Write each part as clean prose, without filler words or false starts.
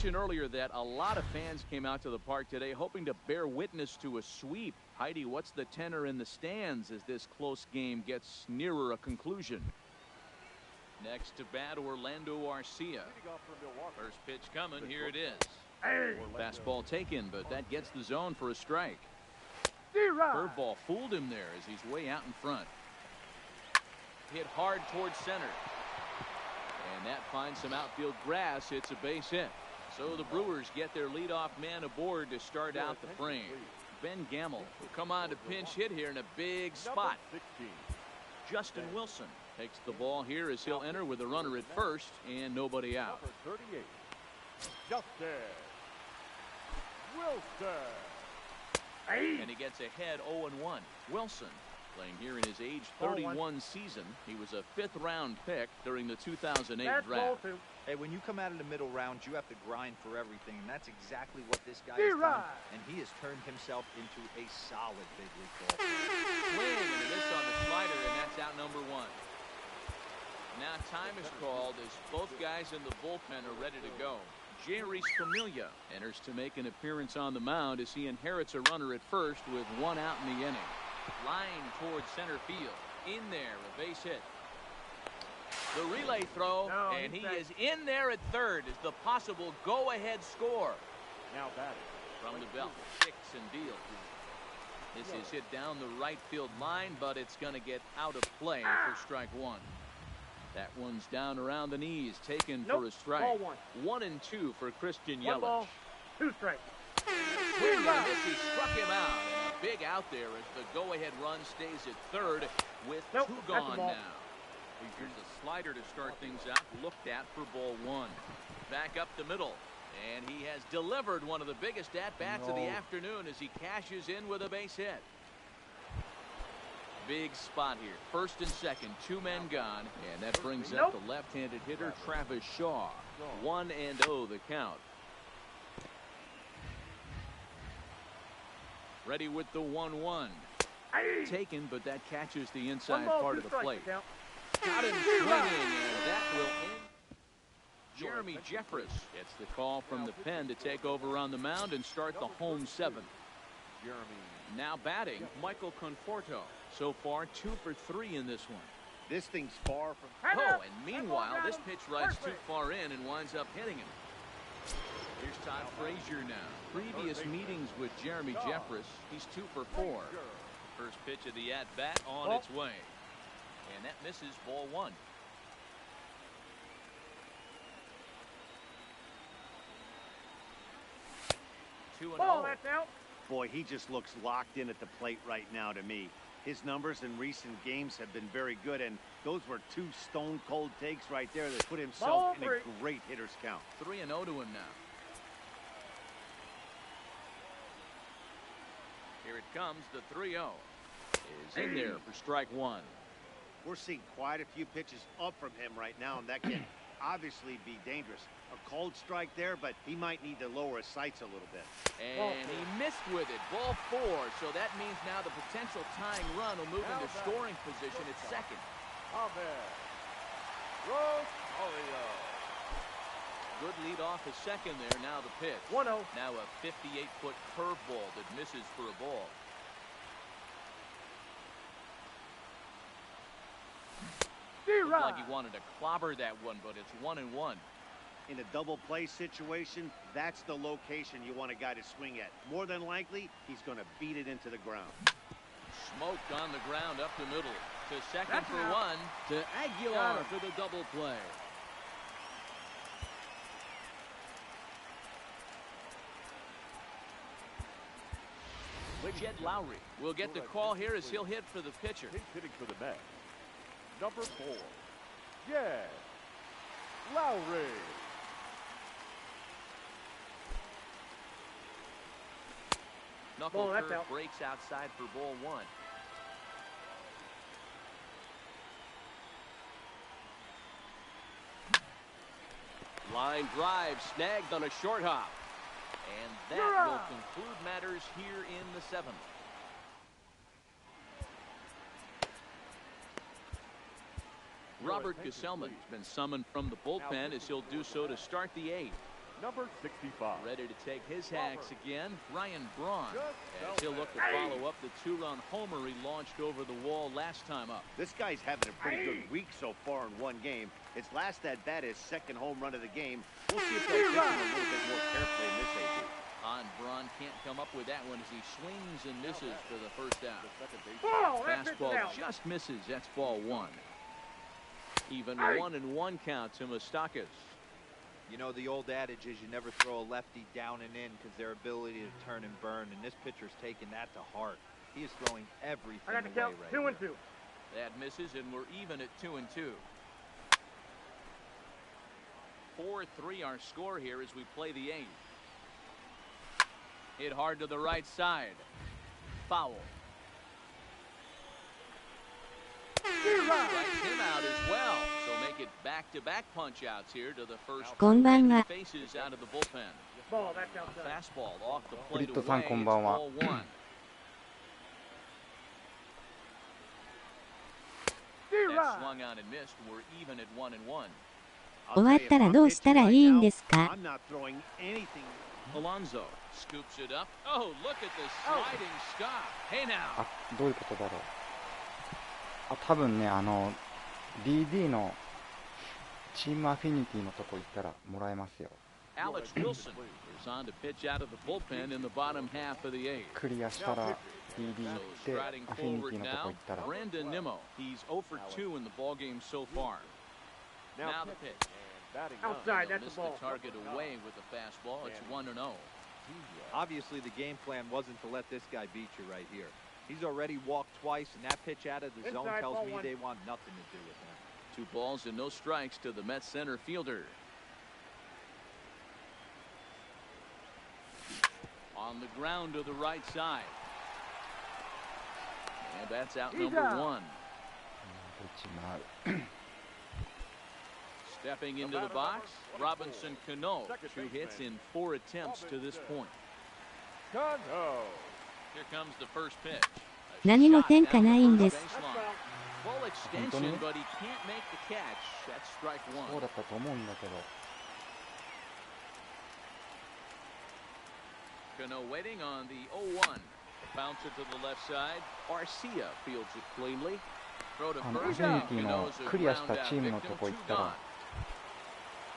mentioned earlier that a lot of fans came out to the park today hoping to bear witness to a sweep. Heidi, what's the tenor in the stands as this close game gets nearer a conclusion? Next to bat, Orlando Arcia. First pitch coming. Here it is. Fastball taken, but that gets the zone for a strike. Curveball fooled him there as he's way out in front. Hit hard towards center. And that finds some outfield grass. It's a base hit. So the Brewers get their leadoff man aboard to start out the frame. Ben Gamel will come on to pinch hit here in a big spot. Justin Wilson takes the ball here as he'll enter with a runner at first and nobody out. Justin Wilson. And he gets ahead 0-1. Wilson playing here in his age 31 season. He was a 5th-round pick during the 2008 draft. Hey, when you come out of the middle rounds, you have to grind for everything, and that's exactly what this guy has done. And he has turned himself into a solid big league ball. Swing and a miss on the slider, and that's out number 1. Now time is called as both guys in the bullpen are ready to go. Jerry Familia enters to make an appearance on the mound as he inherits a runner at first with 1 out in the inning. Line towards center field. In there, a base hit. The relay throw, and he is in there at third as the possible go-ahead score. Now batting from the belt, kicks and deals. This is hit down the right field line, but it's going to get out of play for strike 1. That one's down around the knees, taken for a strike. 1-2 for Christian Yelich. 1 ball, 2 strikes. Swing and a miss, he struck him out. And a big out there as the go-ahead run stays at third with 2 gone now. Here's a slider to start things out, looked at for ball 1. Back up the middle, and he has delivered one of the biggest at-bats of the afternoon as he cashes in with a base hit. Big spot here. First and second, 2 men gone, and that brings up the left-handed hitter Travis Shaw. 1-0 the count. Ready with the 1-1. Taken, but that catches the inside part of the plate. Got him swinging, and that will end. Jeremy Jeffress gets the call from the pen to take over on the mound and start the home 7th. Now batting, Michael Conforto. So far, 2 for 3 in this one. This thing's far from. Oh, and meanwhile, this pitch rides too far in and winds up hitting him. Here's Todd Frazier now. Previous meetings with Jeremy Jeffress, he's 2 for 4. First pitch of the at-bat on its way. And that misses ball 1. Ball, that's out. Boy, he just looks locked in at the plate right now to me. His numbers in recent games have been very good, and those were 2 stone-cold takes right there that put himself in a great hitter's count. 3-0 to him now. Here it comes, the 3-0 is in there for strike 1. We're seeing quite a few pitches up from him right now, and that can obviously be dangerous. A cold strike there, but he might need to lower his sights a little bit. And he missed with it. Ball 4. So that means now the potential tying run will move into scoring position at second. Good lead off at second there. Now the pitch. 1-0. Now a 58-foot curveball that misses for a ball. Looked like he wanted to clobber that one, but it's 1-1. In a double play situation, that's the location you want a guy to swing at. More than likely, he's going to beat it into the ground. Smoked on the ground up the middle. To second for 1. To Aguilar for the double play. Jed Lowry will get the call here as he'll hit for the pitcher. He's hitting for the Mets. Number 4, Jed Lowry. Knuckle curve breaks outside for ball 1. Line drive snagged on a short hop. And that will conclude matters here in the 7th. Robert Gesellman has been summoned from the bullpen as he'll do so to start the 8th. Number 65. Ready to take his hacks again, Ryan Braun, as he'll look to follow up the two-run homer he launched over the wall last time up. This guy's having a pretty good week so far in one game. His last at-bat, his second home run of the game. We'll see if they'll pitch him a little bit more carefully in this AB. Braun can't come up with that one as he swings and misses for the first out. Fastball just misses. That's ball one. Even 1-1 count to Moustakas. You know, the old adage is you never throw a lefty down and in because their ability to turn and burn, and this pitcher's taking that to heart. He is throwing everything away right 2 and here. 2. That misses, and we're even at 2 and 2. 4-3 our score here as we play the 8th. Hit hard to the right side. Foul. Strikes him out as well. So make it back-to-back punch-outs here to the first. こんばんは。 Faces out of the bullpen. Ball, that's outside. Fastball off the plate ブリットさん away. こんばんは。 It's ball one. That swung on and missed. We're even at 1-1. 終わったらどうしたらいいんですか？ I'm not throwing anything. Alonso scoops it up. Oh, look at the sliding stop. Hey now. あ、どういうことだろう。あ、多分ね、BD のチームアフィニティのとこ行ったらもらえますよ。 Alex Wilson is on to pitch out of the bullpen in the bottom half of the 8th. クリアしたら BD 行 So ってア striding フィニテ forward ィのとこ now, 行ったら Brandon Nimmo. He's 0 for 2 in the ball game so far. Now the pitch. Batting Outside, They'll that's miss the ball. the target away with the fastball. It's 1-0. Obviously, the game plan wasn't to let this guy beat you right here. He's already walked twice, and that pitch out of the zone Inside, tells ball me one. they want nothing to do with him. 2 balls and no strikes to the Mets center fielder. On the ground to the right side. And that's out number 1. 打ちまう。 Stepping into the box, Robinson Cano. 2 hits in 4 attempts to this point. Cano. Here comes the first pitch. 何も変化ないんです。 Full extension, but he can't make the catch. That's strike そう 1. だったと思うんだけど。 Cano waiting on the 0-1. Bouncer to the left side. Arcia fields it cleanly. Throw to ア first. フィニティの Cano's a クリアした ground チ out ームの victim. とこ行 2ったら gone.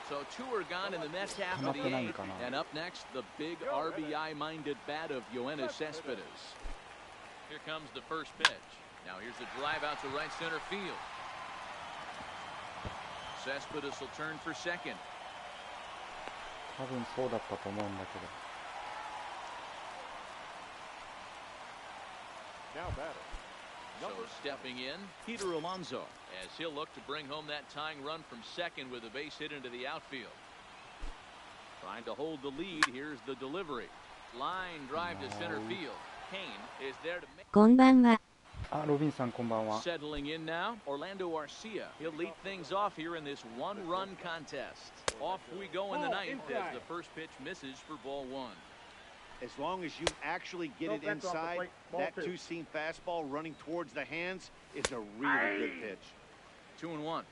So 2 are gone in the Mets half of the 溜まってない 8th. かな。 And up next, the big RBI-minded bat of Yoenis Cespedes. Here comes the first pitch. Now here's the drive out to right center field. Cespedes will turn for second. 多分そうだったと思うんだけど。 Now batter. So stepping in, Peter Alonso, as he'll look to bring home that tying run from second with a base hit into the outfield. Trying to hold the lead. Here's the delivery. Line drive to center field. Kane is there to make. こんばんは。あ、ロビンさんこんばんは。 Settling in now, Orlando Arcia. He'll lead things off here in this one-run contest. Off we go in the 9th as the first pitch misses for ball 1. As long as you actually get it Nope, that's off the inside, plate. Ball that 2. two-seam fastball running towards the hands is a really good pitch. 2-1.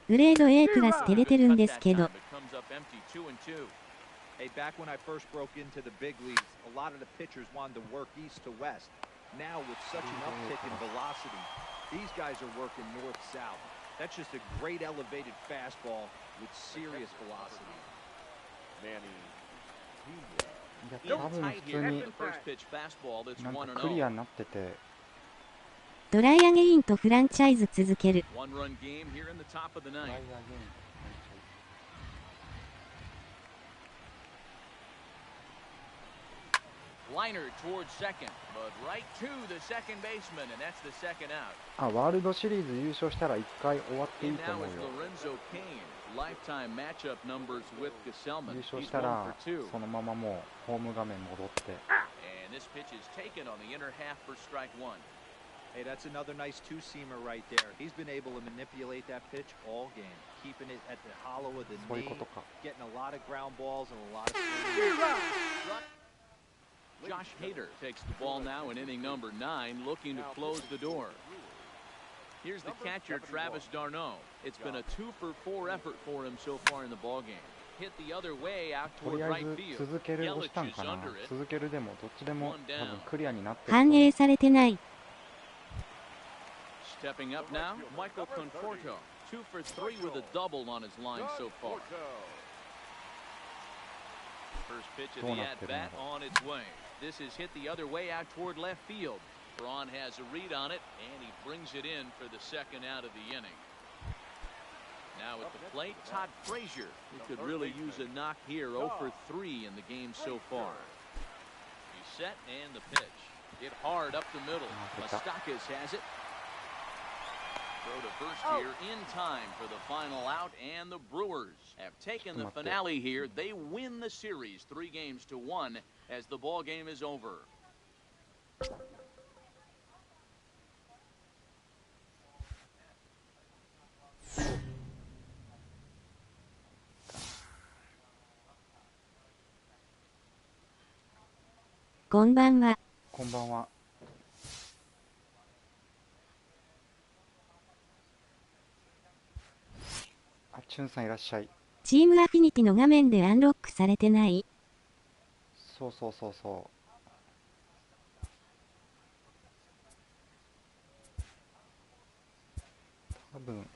グレード A クラス照れてるんですけど。 It comes up empty, 2-2. Hey, back when I first broke into the big leagues, a lot of the pitchers wanted to work east to west. Now, with such an uptick in velocity, these guys are working north-south. That's just a great elevated fastball with serious velocity. Manny. いや、多分 Tight 普 here 通 at に the first pitch fastball. That's なんか 1-0. クリアになってて、トライアゲインとフランチャイズ続ける。 One-run game here in the top of the 9th. Liner towards second, but right to the second baseman, and that's the second out. あ、ワールドシリーズ優勝したら1回終わっていい And と now 思う is よ。 Lorenzo Cain. Lifetime matchup numbers with 優 Gesellman. 勝 He's した 1ら for 2. そのままもうホーム画面戻って And this pitch is taken on the inner half for strike 1. Hey, that's another nice two-seamer right there. He's been able to manipulate that pitch all game, keeping it at the hollow of the そういう knee, ことか。 getting a lot of ground balls and a lot of swing. Josh Hader takes the ball now in inning number 9, looking to close the door. Here's the catcher, Travis d'Arnaud. It's been a 2-for-4 effort for him so far in the ball game. Hit the other way out と toward りあえ right ず field. 続ける押したん Yelich か is な。 under it. 続けるでもどっちでも One 多 down. 分クリアになってると反映されてない。 Stepping up now, Michael Conforto. 2 for 3 with a double on his line so far. First pitch of the at-bat on its way. This is hit the other way out toward left field. Braun has a read on it, and he brings it in for the second out of the inning. Now at the plate, Todd Frazier. He could really use a knock here. 0 for 3 in the game so far. He's set, and the pitch. Hit hard up the middle. Moustakas has it. Throw to first here in time for the final out, and the Brewers have taken the finale here. They win the series 3-1 as the ball game is over. こんばんは。こんばんは。あ、チュンさんいらっしゃい。チームアフィニティの画面でアンロックされてない？そうそうそうそう。多分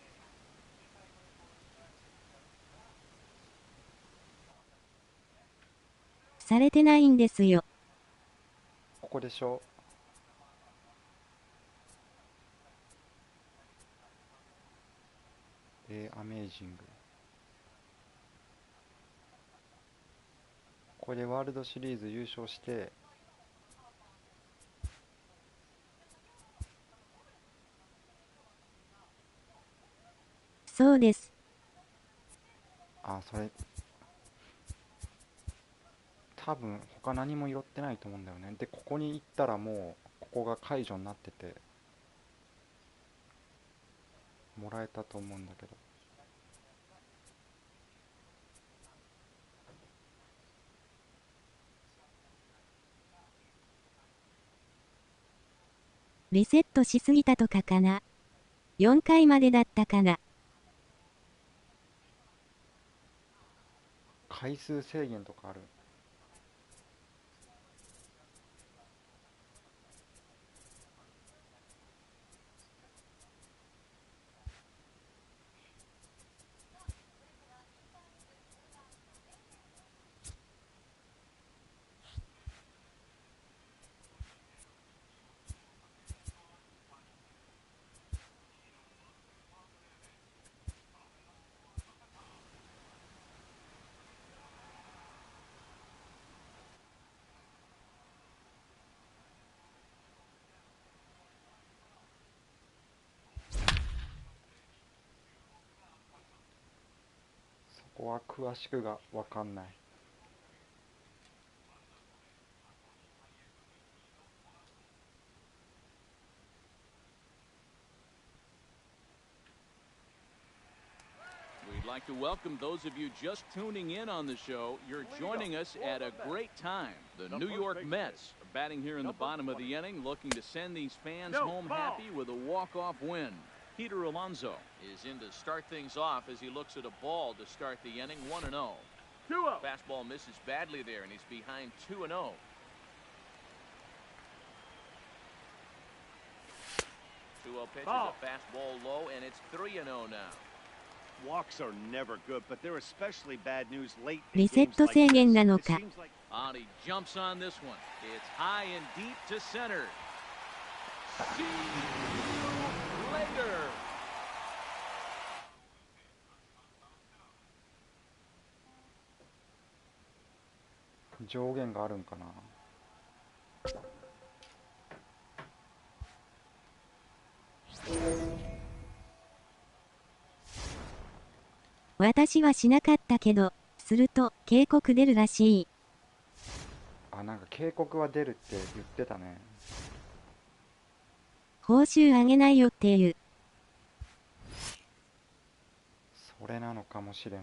されてないんですよ。ここでしょ。アメージング。これでワールドシリーズ優勝して、そうです。あ、それ多分他何も拾ってないと思うんだよね。でここに行ったらもうここが解除になっててもらえたと思うんだけど。リセットしすぎたとかかな。4回までだったかな。回数制限とかある。ここは詳しくが分かんない。We'd like to welcome those of you just tuning in on the show. You're joining us at a great time. The New York Mets are batting here in the bottom of the inning, looking to send these fans home happy with a walk-off win. Peter Alonso is in to start things off as he looks at a ball to start the inning. 1-0. Fastball misses badly there, and he's behind 2-0. 2-0 pitch is a fastball low, and it's 3-0 now. Walks are never good, but they're especially bad news late in リセッ games ト like 制限 this. なの It か。 seems like He jumps on this one. It's high and deep to center. See you later. 上限があるんかな。私はしなかったけど、すると警告出るらしい。あ、なんか警告は出るって言ってたね。報酬あげないよっていう。それなのかもしれない。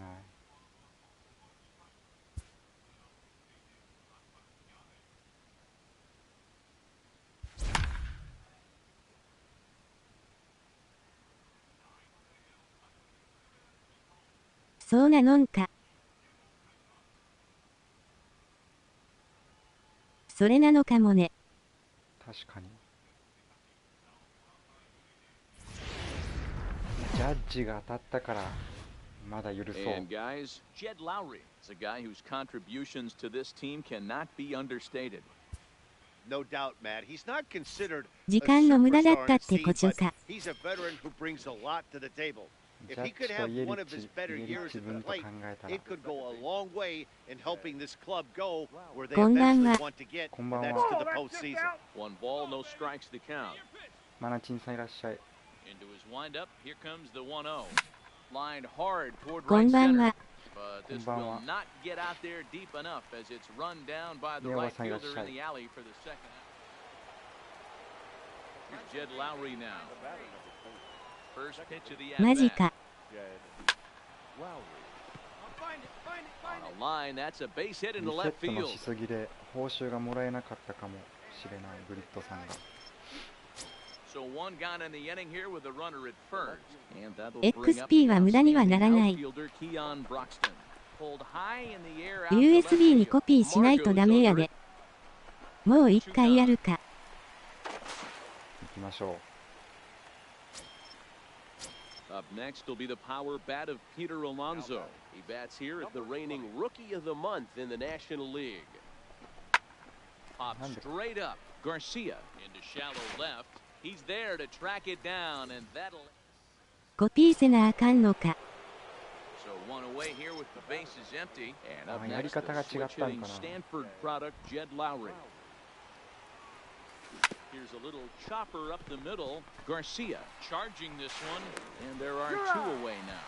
そうなのんか。それなのかもね。確かに。ジャッジが当たったからまだ許そう。 And guys, Jed Lowry is a guy whose contributions to this team cannot be understated. No doubt, Matt. He's not considered 時 a 間の無駄だ superstar っ on たっ his て team, こちょ but さ。 he's a veteran who brings a lot to the table. ジ If ャ he ッ could ジと have イエリ one ッ of his チ better イエリッ years チ at 分 the と考 plate, えたら it could go a long way in helping this club go where they こんばん eventually は。 want to get, こんばん and は。 that's to the postseason. One ball, no strikes to count. マナチンさんいらっしゃい。 Into his windup, here comes the 1-0. Lined hard toward こ right んばん center. は。 But こん this ばん will は。 not get out there deep enough as it's run down by the 宮川 right さんいらっし fielder ゃ in い。 the alley for the second out. Here's Jed Lowry now. First pitch of the マジ at-bat. か。 Jed Lowry. On a line, that's a base hit リ into セッ left トの field. しすぎで報酬がもらえなかったかもしれないグリッドさんが。 So one gone in the inning here with a runner at first. And that'll bring up XP は無駄にはならない。 outfielder Keon Broxton. Pulled high in the air out to left USB に field. コピーしないとダメやで。もう一回やるか。行きましょ Up next will be the power bat of Peter Alonso. He bats here at the reigning Rookie of the Month in the National League. pop straight up. Garcia into shallow left. He's there to track it down, and that'll. コピーせなあかんのか。 So one away here with the bases empty. And up やり next, 方が the 違ったん switch-hitting かな。 Stanford product Jed Lowry. Here's a little chopper up the middle. Garcia charging this one, and there are two away now.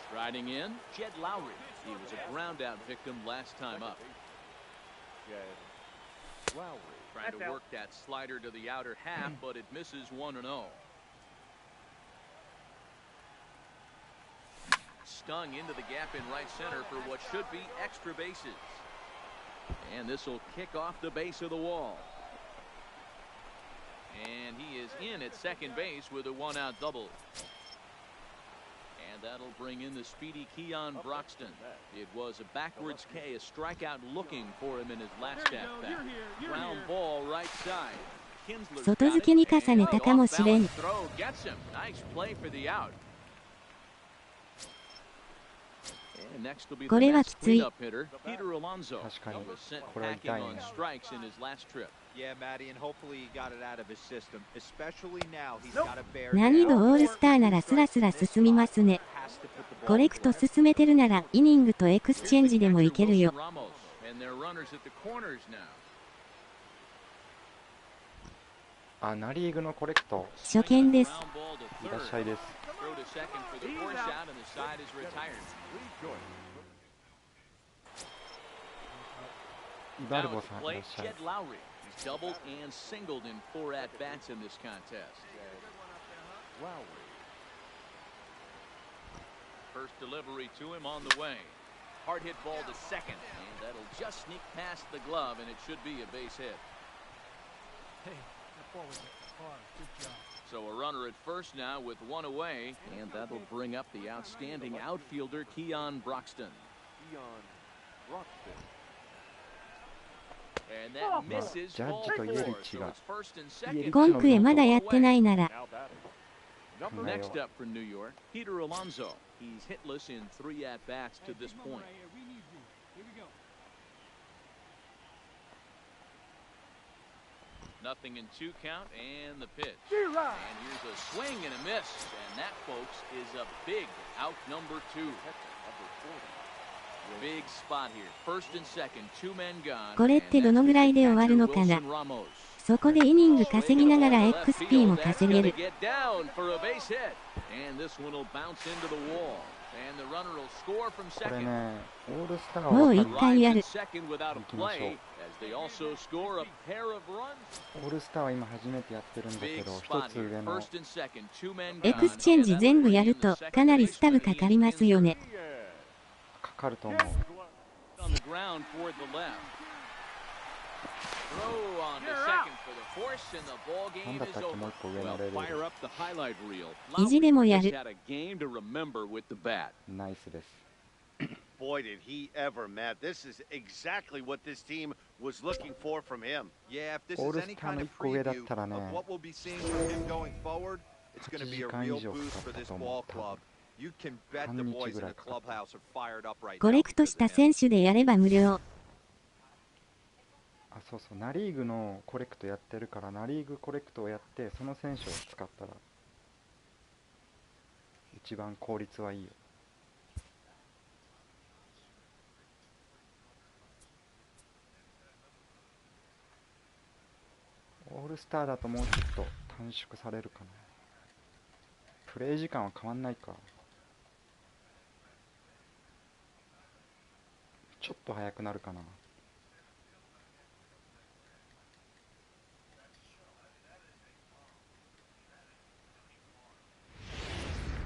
Striding in, Jed Lowry. He was a ground out victim last time up. Jed Lowry. Trying to work that slider to the outer half, but it misses 1-0. Stung into the gap in right center for what should be extra bases. And this will kick off the base of the wall. And he is in at second base with a one-out double. And that'll bring in the speedy Keon Broxton. It was a backwards K, a strikeout looking for him in his last at-bat. Ground ball right side. Kinsler's 外 got 付 it, けに重ね and たかもしれん。 off-balance throw gets him. Nice play for the out. And next will be こ the れは Mets きつい。 cleanup hitter, Peter Alonso. 確かに Was sent これは packing 痛い on ね。 strikes in his last trip. Yeah, Matty, and hopefully he got it out of his system. Especially now, he's Nope. got to bear 難易度 down. オールスターならスラスラ進みますね。 Has to put the ball コレクト進めてるならイニングとエクスチェンジでもいけるよ。 Ramos, and their runners at the corners now. あ、ナリーグのコレクト初見です。 Ground ball to いらっ third. しゃいです。 Throw to second for the force out, and the side is retired. イバル Now ボ at さ the んいら plate, っしゃい。 Jed Lowry. He's doubled and singled in 4 at-bats in this contest. Lowry. First delivery to him on the way. Hard hit ball to second, and that'll just sneak past the glove, and it should be a base hit. Hey, that ball was hard. Good job. So a runner at first now with one away, and that'll bring up the outstanding outfielder Keon Broxton. Keon Broxton. And that misses ジャッ ball ジとイエリ 4, ッチ so が it's first and イエリ second. ッチゴンのクへまだやってないなら Now batting. Number Next up for New York, Peter Alonso. He's hitless in 3 at-bats to this point. Nothing in 2 count, and the pitch. And here's a swing and a miss, and that, folks, is a big out number 2. Big spot here. First and second, 2 men gone. これってどのぐらいで終わるのかな。そこでイニング稼ぎながら XP も稼げる。 And this one will bounce into the wall. And the runner will score from これ second. ね、オールスターがもう一終わった回や Drives る in。second without a play, as they also score a pair of runs. オールスターは今初めてやってるんだけ Big ど、一 spot つ here. 上の First and second, 2 men エ gone. クスチェンジ全部やるとかなりスタブかかりますよね。かかると思う。 On the ground toward the left. Throw on to second for the force, and the ball game is over. Well, fire up the highlight reel. 意地でもや Just る。 had a game to remember with the bat. ナイスです。 Boy, did he ever, Matt. This is exactly what this team was looking for from him. Yeah, if this is any kind of preview of what we'll be seeing from him going forward, it's going to be a real boost for this ball club. You can bet the boys in the clubhouse are fired up right now. コレクトした選手でやれば無料。あ、そうそう、ナリーグのコレクトやってるから、ナリーグコレクトをやって、その選手を使ったら、一番効率はいいよ。オールスターだともうちょっと短縮されるかな。プレイ時間は変わんないか。ちょっと早くなるかな。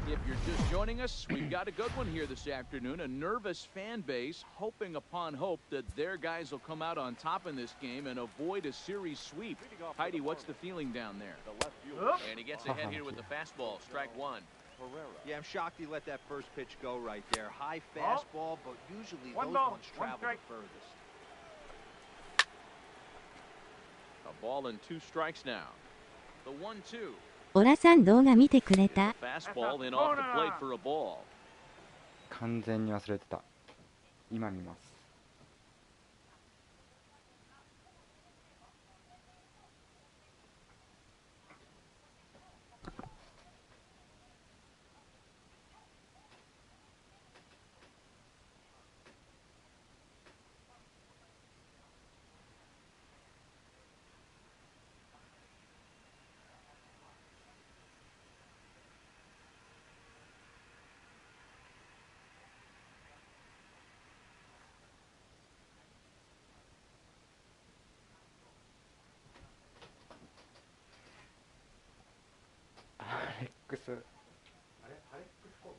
If you're just joining us, we've got a good one here this afternoon. A nervous fan base hoping upon hope that their guys will come out on top in this game and avoid a series sweep. Heidi, what's the feeling down there? And he gets ahead here with the fastball, strike one. Yeah, I'm shocked he let that first pitch go right there. High fastball, but usually those ones travel the furthest. A ball and 2 strikes now. The 1-2. オラさん動画見てくれた？ Fastball in off the plate for a ball. 完全に忘れてた。今見ます。アレックス、あれアレックスコブ。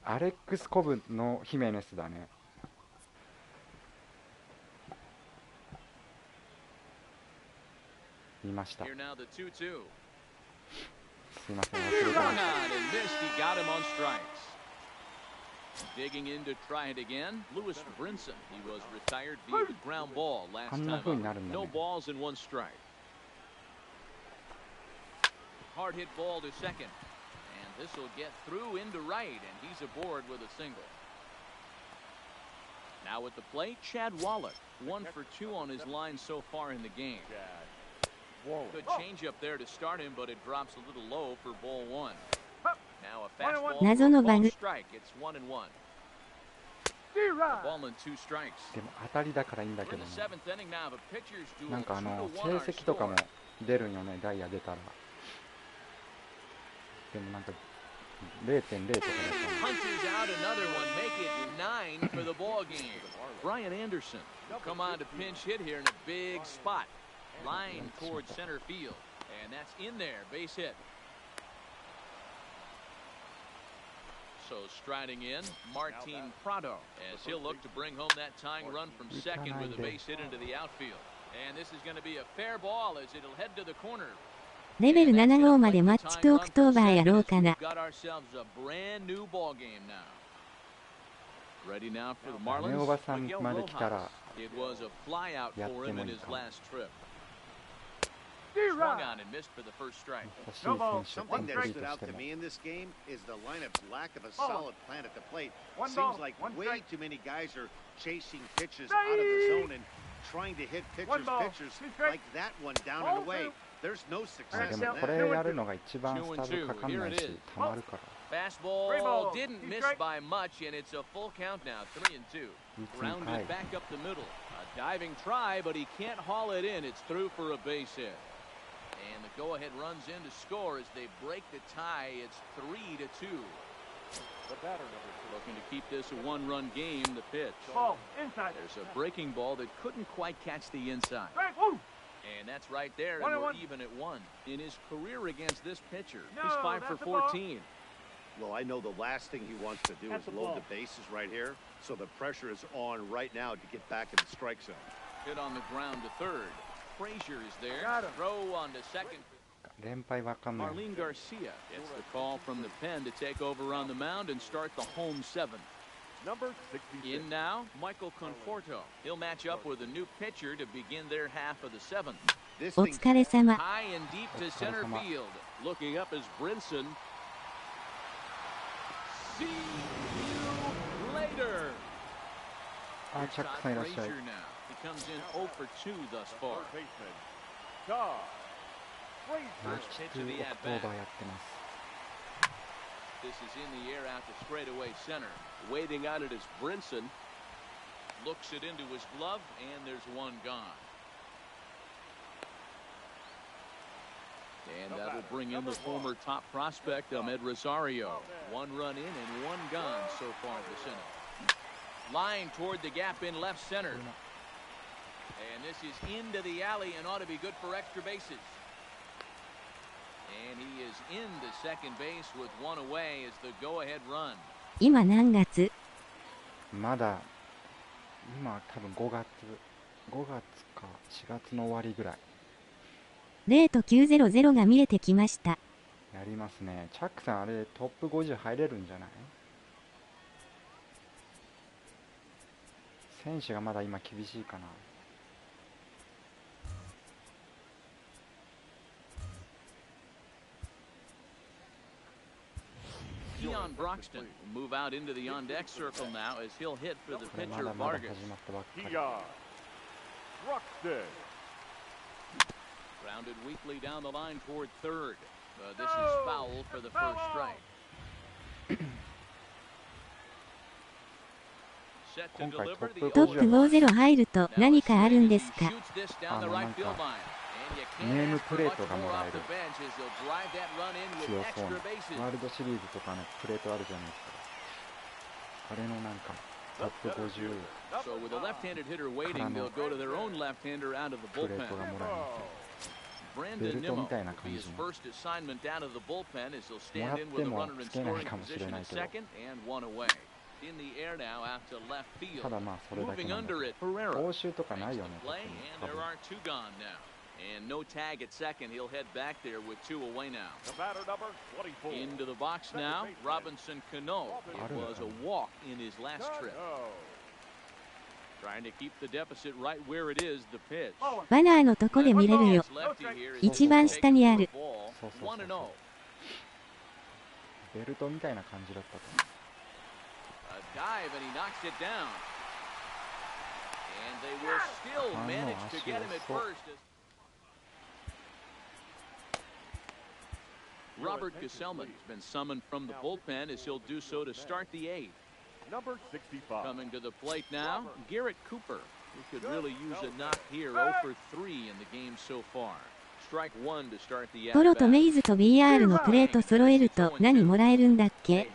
アレックスコブのヒメネスだね。見ました。すいません、忘れてました。あんな風になるんだね。Hard hit ball to second, and this will get through into right, and he's aboard with a single. Now at the plate, Chad Wallach, 1 for 2 on his line so far in the game. Good changeup there to start him, but it drops a little low for ball 1. Now a fastball for a ball strike. It's 1-1. A ball and 2 strikes. でも当たりだからいいんだけ We're ど in ね。 the 7th inning now. The pitchers do なん a か成 2-1 our 績とか score. も出るんよね、ダイヤ出たら。でもなんか 0.0 とかだった。 Punches out another one, make it 9 for the ball game. Brian Anderson will come on to pinch hit here in a big spot. Line towards center field, and that's in there, base hit. So striding in, Martin Prado, as he'll look to bring home that tying run from second with a base hit into the outfield. And this is going to be a fair ball as it'll head to the corner. レベル7号までマッチとオクトーバーやろうかな。 Got ourselves a brand new ball game now. Ready now for the ダメ Marlins. おばさんまで来たら It was a flyout for him in his last trip. 2 Swung on and missed for the first strike. 欲しい選手をコ Something ンプ that リー stood ト out して to も me in this game is the lineup's lack of a solid plan at the plate. Seems like way too many guys are chasing pitches out of the zone and trying to hit pitchers like that one down and away. There's no あ success で in もこ that. れやるのが一番スタートかかんないし、たまるから。 Fastball didn't miss by much, and it's a full count now, 3-2. Grounded back up the middle. A diving try, but he can't haul it in. It's through for a base hit. And the go-ahead runs in to score as they break the tie. It's 3-2. The batter, number 2. Looking to keep this a one-run game. The pitch. Ball inside. There's a breaking ball that couldn't quite catch the inside. And that's right there, and we're even at 1. In his career against this pitcher, he's 5 for 14. Well, I know the last thing he wants to do is load the bases right here, so the pressure is on right now to get back in the strike zone. Hit on the ground to third. Frazier is there. Throw on to second. 連敗わかんない。 Marlene Garcia gets the call from the pen to take over on the mound and start the home 7th. Number 66. In now, Michael Conforto. He'll match up with a new pitcher to begin their half of the 7th. お疲れ様。 High and deep to center field. Looking up is Brinson. See you later. あ、チャックさんいらっしゃい。 Frazier now. He comes in 0 for 2 thus far. Third baseman. Todd. マキク・オクトーバーやってます。 This is in the air out to straightaway center. Waiting on it is Brinson. Looks it into his glove, and there's one gone. And that'll bring in the former top prospect, Ahmed Rosario. 1 run in and 1 gone so far this inning. Line toward the gap in left center. And this is into the alley and ought to be good for extra bases. And he is into second base with 1 away as the go-ahead run. 今何月？まだ今多分5月か4月の終わりぐらい。0と900が見えてきました。やりますね。チャックさんあれトップ50入れるんじゃない？選手がまだ今厳しいかな。Keon Broxton will move out into the on-deck circle now as he'll hit for the pitcher Vargas. Keon Broxton. Grounded weakly down the line toward third. This is foul for the first strike. Set to deliver the トップ50入ると何かあるんですか？ shoots this down the right field line. ネームプレートがもらえる。 強そうなワールドシリーズとかのプレートあるじゃないですか。あれのなんかトップ50 So with a left-handed hitter waiting, they'll go to their own left-hander out of the プレ bullpen. ートがもらえます。 Brandon Nimmo will be his first assignment down of the bullpen as he'll stand in with a runner in scoring position at second and 1 away. In the air now out to left field. ただまあそれだけ Moving なんだ under け it, ど Herrera. 報酬とかないよね。 Play, and there are 2 gone now. And no tag at second. He'll head back there with 2 away now. The batter, number 24. Into the box now, Robinson Cano. It was a walk in his last trip. Trying to keep the deficit right where it is, the pitch. バナーのとこで見れるよ。一番下にある。そうそうそうそう。ベルトみたいな感じだったと思う。 A dive and he knocks it down. And they will still manage to get him at first. Robert Gesellman has been summoned from the bullpen as he'll do so to start the 8th. Number 65. Coming to the plate now, Garrett Cooper, who could really use a knock here. 0 for 3 in the game so far. Strike 1 to start the トロとメイ at-bat. ズと BR のプレート揃えると何もらえるんだっけ？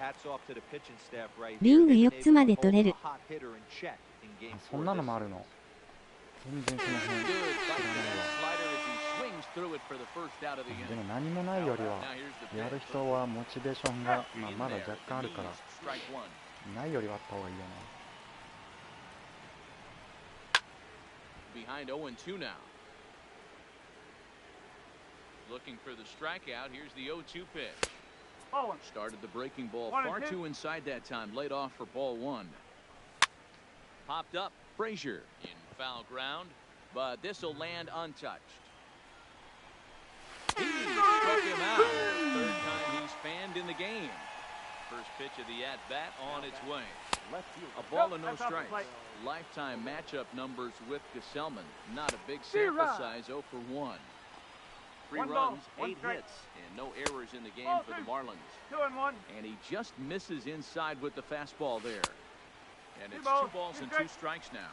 リング4つまで取れる。あそんなのもあるの。全然その辺 Good 知ら fight ない with わ。 that slider as he swings through it for the first out of the で inning. も何もないよりは Now here's the やる pitch. 人はモチベーションが、まあ、 In まだ there, 若干あるから Strike 1. ないよりはあった方がいいよね。 Behind 0 and 2 now. Looking for the strikeout. Here's the 0-2 pitch. Started the breaking ball far too inside that time. Laid off for ball 1. Popped up. Frazier in foul ground, but this will land untouched. He struck him out. Third time he's fanned in the game. First pitch of the at-bat on its way. A ball and no strikes. Lifetime matchup numbers with Gesellman. Not a big sample size, 0 for 1. 3 runs, 8 hits, and no errors in the game for the Marlins. 2-1. And he just misses inside with the fastball there. And it's 2 balls and 2 strikes now.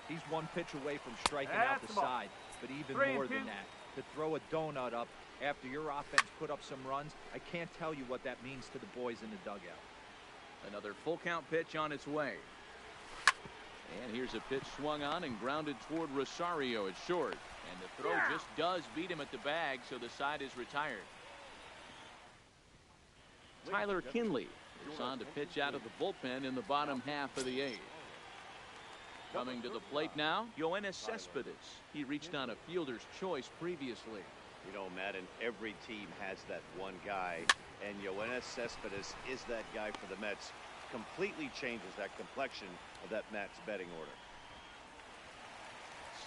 He's 1 pitch away from striking out the side, but even more than that, to throw a donut up after your offense put up some runs, I can't tell you what that means to the boys in the dugout. Another full count pitch on its way. And here's a pitch swung on and grounded toward Rosario at short. And the throw just does beat him at the bag, so the side is retired. Tyler Kinley is on to pitch out of the bullpen in the bottom half of the eighth. Coming to the plate now, Yoenis Cespedes. He reached on a fielder's choice previously. You know, Madden, every team has that one guy, and Yoenis Cespedes is that guy for the Mets. Completely changes that complexion of that Mets betting order.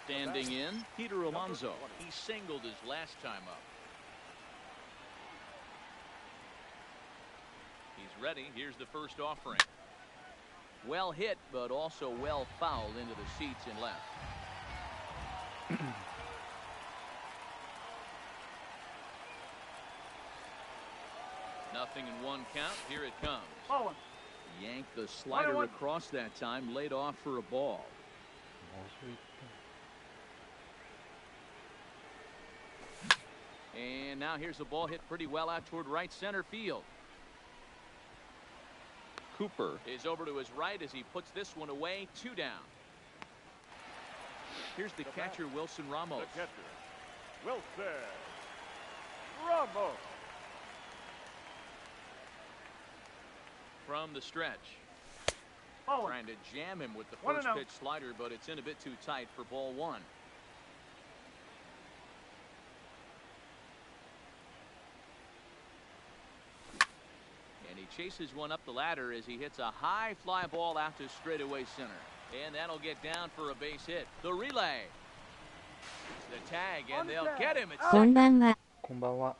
Standing in, Peter Alonso. He singled his last time up. He's ready. Here's the first offering. Well hit, but also well fouled into the seats and left. Nothing in one count. Here it comes. Yanked the slider across that time, laid off for a ball. And now here's a ball hit pretty well out toward right center field. Cooper is over to his right as he puts this one away. 2 down. Here's the catcher, Wilson Ramos. The catcher, Wilson Ramos. From the stretch. Trying to jam him with the first pitch slider, but it's in a bit too tight for ball 1. And he chases one up the ladder as he hits a high fly ball out to straightaway center. And that'll get down for a base hit. The relay. The tag, and they'll get him. It's こんばんは。こんばんは。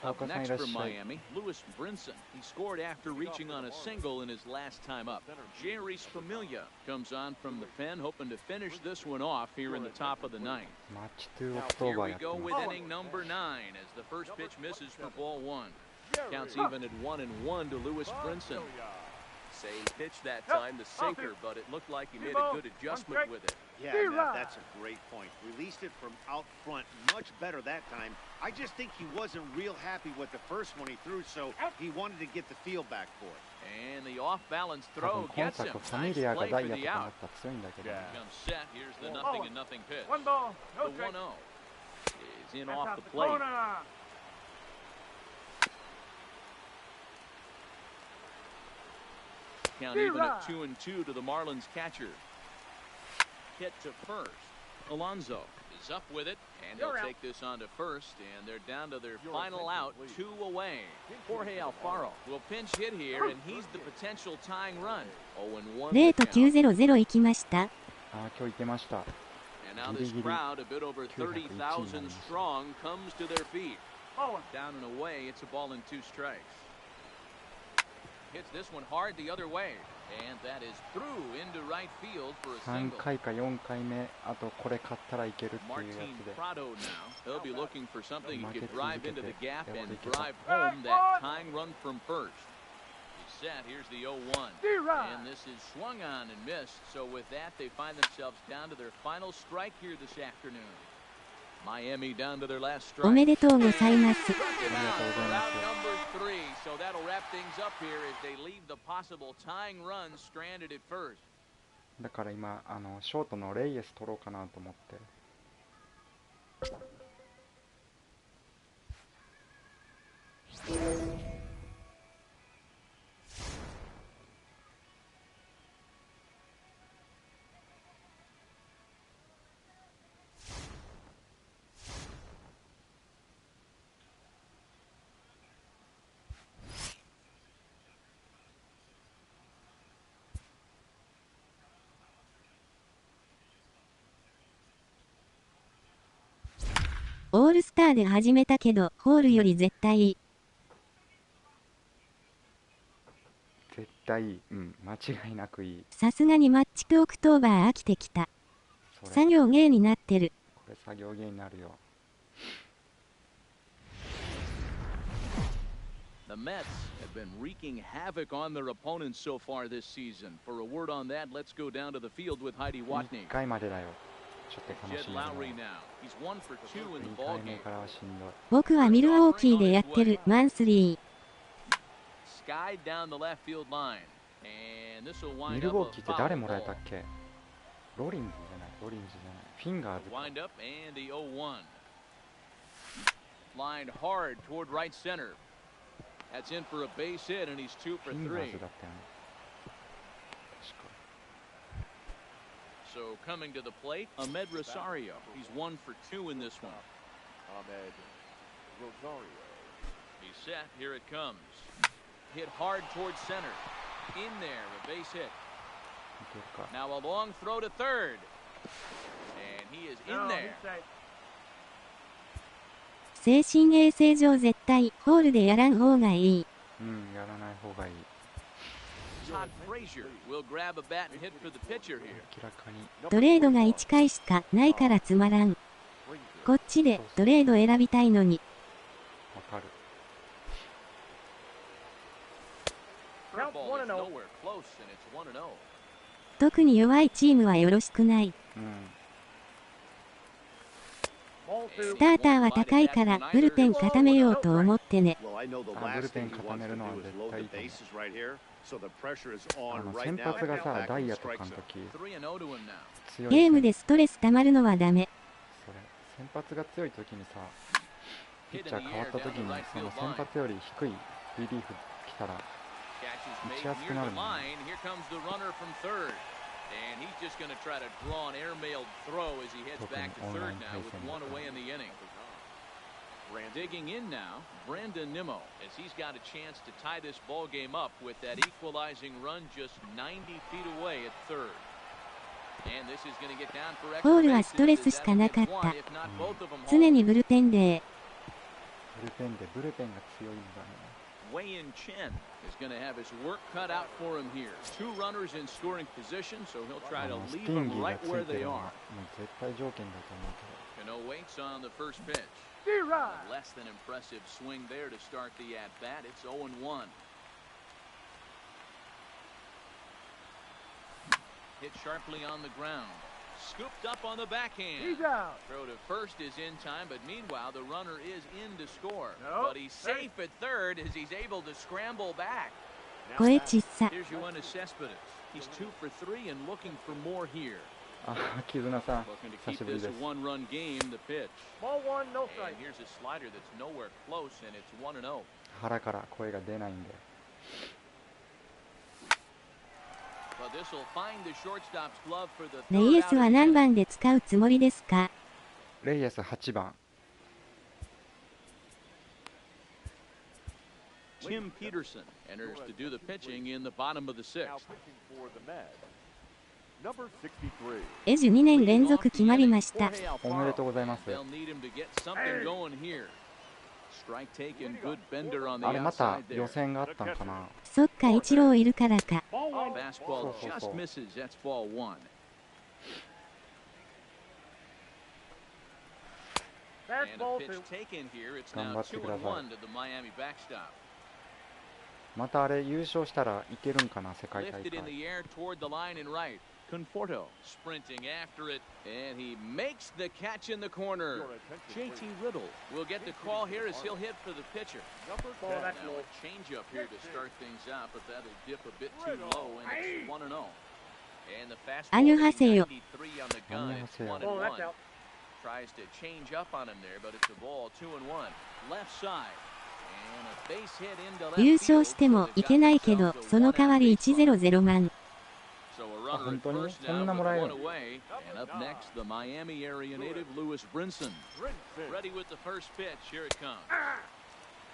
Up next from Miami, Lewis Brinson. He scored after reaching on a single in his last time up. Jerry Familia comes on from the pen, hoping to finish this one off here in the top of the ninth. Here we go with inning number 9 as the first pitch misses for ball 1. Counts even at 1-1 to Lewis Brinson. Same pitch that time, the sinker, but it looked like he made a good adjustment with it. Yeah, Matt, that's a great point. Released it from out front much better that time. I just think he wasn't real happy with the first one he threw, so he wanted to get the feel back for it. And the off-balance throw gets him. Nice play for the out. Comes set. Here's the 0-0 pitch. The 1-0 is in off the plate. Count even at 2-2 to the Marlins catcher. Hit to first. Alonso is up with it, and he'll take this on to first, and they're down to their final out, 2 away. Jorge Alfaro will pinch hit here, and he's the potential tying run. 0-1. レート900行きました。あ、今日行けました。 And now this crowd, a bit over 30,000 strong, comes to their feet. Down and away, it's a ball and 2 strikes. Hits this one hard the other way, and that is through into right field for a single. 3回か4回目、あとこれ勝ったらいけるっていうや Martin つで。 Prado now. He'll be looking for something he could drive into the gap and drive home that tying run from first. He's set. Here's the 0-1. And this is swung on and missed. So with that, they find themselves down to their final strike here this afternoon. Miami down to their last strike. おめでとうございます。 Round number 3. So that'll wrap things up here as they leave the possible tying run stranded at first. だから今ショートのレイエス取ろうかなと思って。オールスターで始めたけど、ホールより絶対いい。絶対いい。うん、間違いなくいい。さすがにマッチクオクトーバー飽きてきた。作業芸になってる。これ作業芸になるよ。The Mets have been wreaking havoc on their opponents so far this season. For a word on that, let's go down to the field with Heidi Watney. 1回までだよ。ちょっと楽 Jed しみ Lowry now. He's 1 for 2 in the 2 ball 回目 game. からはしんどい。僕はミルウォーキーでやってるマンスリー。skied down the left field line. And this will ミ wind ル up ウォ a ーキーって foul 誰もらえた ball. っけ？ロリンズじゃない、ロリンズじゃない、フィンガーズか。 Wind up and the 0-1. Lined hard toward right center. That's in for a base hit, and he's 2 for フィンガー 3. ズだったよね。確か。 So coming to the plate, Ahmed Rosario. He's 1 for 2 in this one. Ahmed Rosario. He's set. Here it comes. Hit hard towards center. In there, a base hit. 見てるか。 Now a long throw to third. And he is in there. 精神衛生上絶対ホールでやらん方がいい。うん、やらない方がいい。 Todd Frazier will grab a bat and hit for the pitcher here. 明らかに。トレードが1回しかないからつまらん。こっちでトレード選びたいのに。わかる。 Curveball is nowhere close, and it's 1-0. 特に弱いチームはよろしくない。うん。スターターは高いからブルペン固めようと思ってね。Well, I know the あ、ブ last ルペ thing ン he 固 wants め to るのは do is 絶 load 対い the いと思う。 bases right here. So the pressure is あ on の right 先 now. 発がさ、 Back ダイヤ with とか strike の zone. 時 3-0 to him now. 強い。ゲームでストレス溜まるのはダメ。それ、先発が強い時にさ、ピッチャー変わった時に、その先発より低いリリーフ来たら、 Catch is 打 made ちやすく near な the るもんね。 line. Here comes the runner from third. And he's just going to try to draw an airmailed throw as he heads back to third now with 1 away in the inning. Digging in now, Brandon Nimmo, as he's got a chance to tie this ball game up with that equalizing run just 90 feet away at third. And this is going to get down for ホー extra ルはストレ bases ス as しか that'll な get かった one, if not both of them 常 home. にブルペンで。ブルペンが強いんだね。Wei-Yin Chen is going to have his work cut out for him here. 2 runners in scoring position, so he'll try あ to のス leave ティン them ギーが right つい where て they るの are. はもう絶対条件だと思うけど。 Cano waits on the first pitch. D-Rod. A less than impressive swing there to start the at-bat. It's 0-1. Hit sharply on the ground. Scooped up on the backhand. He's out. Throw to first is in time, but meanwhile the runner is in to score. No. But he's safe at third as he's able to scramble back. 声ちっさ。 Here's Yoenis Cespedes. He's 2 for 3 and looking for more here. あ、絆さん、 Looking to 久 keep しぶり this で a す。 one-run game. The pitch. Ball 1, no And strike. here's a slider that's nowhere close, and it's 1-0. 腹から声が出ないんで。 But this will find the shortstop's glove for the レ third イエ out ス of は the 何 inning. 番で使うつもりですか？レイエス8番。 Tim Peterson enters to do the pitching in the bottom of the 6th. Now pitching for the Mets. Number 63. エジュ2年連続決まりました。おめでとうございます。 They'll need him to get something going here. Strike taken, good bender on the あれまた outside 予 there. 選があったんかな。そっか一郎いるからか。 Ball 1. Fastball So. just misses. That's ball 1. And a Fastball pitch 2. taken here. It's 頑 now 張ってください。 2-1 to the Miami backstop. またあれ優勝したらいけるんかな、世界大 Lifted in 会。 the air toward the line and right. Conforto sprinting after it, and he makes the catch in the corner. JT Riddle will get the call here as he'll hit for the pitcher. Number 10. Now a changeup here to start things out, but that'll dip a bit too low, and it's 1-0. And the fastball 안녕하세요. hitting 93 on the gun. It's 안녕하세요. Oh, that's 1-1. out. Tries to change up on him there, but it's a ball 2-1. Left side. And a base hit into left 優 field, 勝してもいけないけど、その代わり100万。 So a runner at 本当に first そ now んな with もらえる one away. And up next, the Miami area native Lewis Brinson. Brinson. Ready with the first pitch. Here it comes.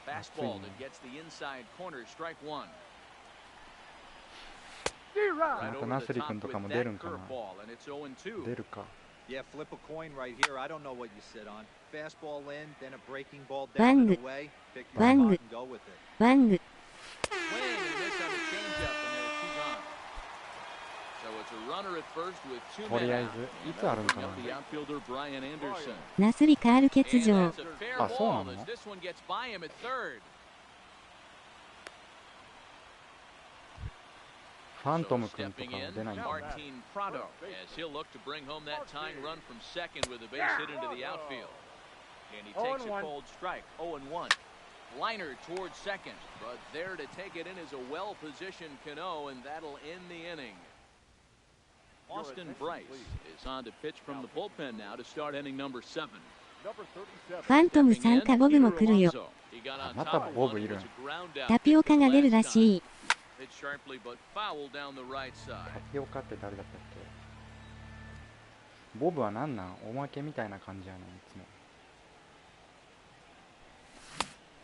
Fastball that gets the inside corner. Strike 1. D-Rod. Right また over ナ the スリ top 君とかも with 出る that んかな。 curveball, and it's 0-2. 出るか。 Yeah, flip a coin right here. I don't know what you sit on. Fastball in, then a breaking ball Bang. down and away. Pick your Bang. spot and go with it. ワング。 Swing and miss on the changeup, and there are 2 gone. So it's a runner at first with 2とり men あえ out. ずい And つある that'll んか bring な。 up the outfielder Brian Anderson. ナスリカール欠 And 場。 that's a fair あ、そうな ball の？ as this one gets by him at third. ファント So ム君と stepping かも in, 出ないんだね。 Martin Prado, as he'll look to bring home that tying run from second with a base hit into the outfield. And he takes a 0-1. cold strike, 0-1. Liner towards second, but there to take it in is a well-positioned Cano, and that'll end the inning. Austin Bryce is on to pitch from the bullpen now to start inning number 7. ファントム参加ボブも来るよ。またボブいるん。タピオカが出るらしい。タピオカって誰だったっけ？ボブはなんなん？おまけみたいな感じやねん、いつも。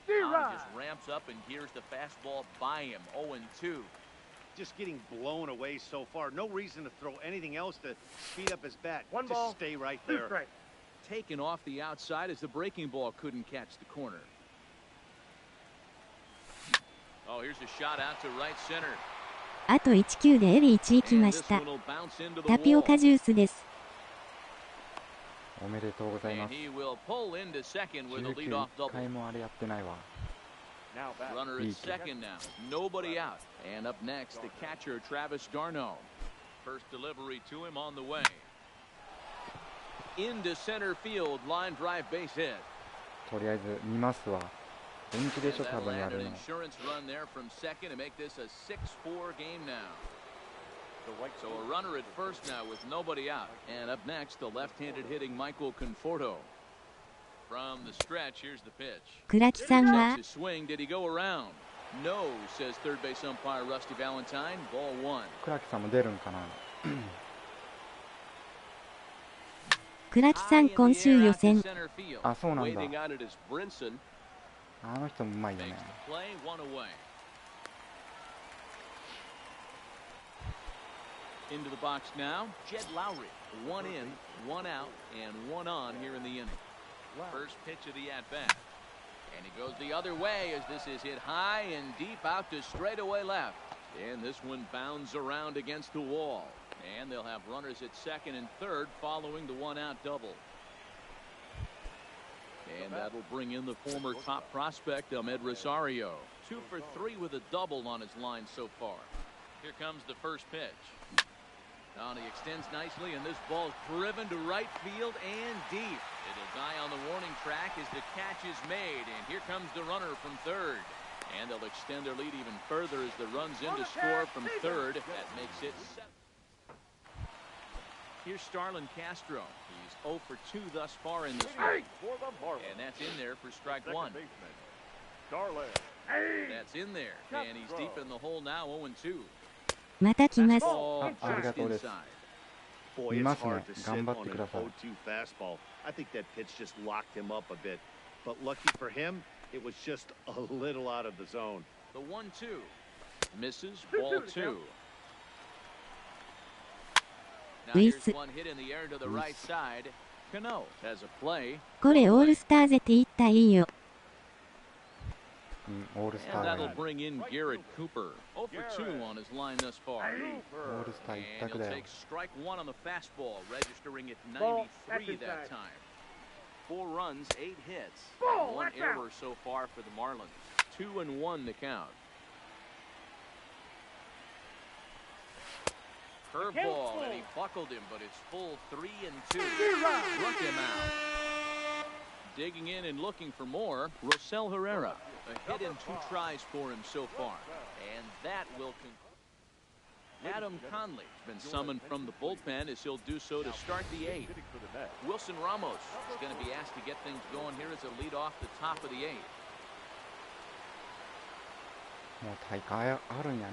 Just ramps up and here's the fastball by him. 0-2. Just getting blown away so far. No reason to throw anything else to speed up his bat. One Just ball, stay right 2 there. strikes. Taken off the outside as the breaking ball couldn't catch the corner. Oh, here's a shot out to right center. あと1球でエリ1行きました。タピオカジュースです。おめでとうございます。19回もあれやってないわ。Runner at second now. Nobody out. And up next, the catcher, Travis d'Arnaud. First delivery to him on the way. Into center field, line drive base hit. とりあえず見ますわ。元気でしょ、多分やるの。Insurance run there from second to make this a 6-4 game now. So a runner at first now with nobody out. And up next, the left-handed hitting Michael Conforto. From the stretch, here's the pitch. 倉木さんは swing, did he go around? No, says third base umpire Rusty Valentine. Ball 1. 倉木さんも出るんかな。倉木さん今週予選。あ、そうなんだ。あの人もうまいよね。Into the box now, Jed Lowry. 1 in, 1 out, and 1 on here in the inning. First pitch of the at-bat. And he goes the other way as this is hit high and deep out to straightaway left. And this one bounds around against the wall. And they'll have runners at second and third following the 1-out double. And that'll bring in the former top prospect, Ahmed Rosario. 2 for 3 with a double on his line so far. Here comes the first pitch. Now he extends nicely, and this ball's driven to right field and deep. It'll die on the warning track as the catch is made, and here comes the runner from third. And they'll extend their lead even further as the run's in to score from third. That makes it 7. Here's Starlin Castro. He's 0 for 2 thus far in this game. And that's in there for strike 1. That's in there, and he's deep in the hole now, 0-2. また来ます。ありがとうです。見ますね。頑張ってください。I think that pitch just locked him up a bit, but lucky for him, it was just a little out of the zone. The 1-2 misses, ball 2. Now here's one hit in the air to the right side. Cano has a play. これオールスターぜって言ったらいいよ。オールスター And that'll bring in Garrett Cooper. 0 for 2 on his line thus far. オールスター一 And 択 he'll だよ。 take strike 1 on the fastball, registering at 93 that time. 4 runs, 8 hits, and 1 error so far for the Marlins. 2-1 to count. Curveball, and he buckled him, but it's full 3-2. Struck him out. Digging in and looking for more, Rosell Herrera. A hit in 2 tries for him so far. And that will conclude. Adam Conley has been summoned from the bullpen as he'll do so to start the 8th. Wilson Ramos is going to be asked to get things going here as a lead off the top of the 8th. もう大会あるんやね。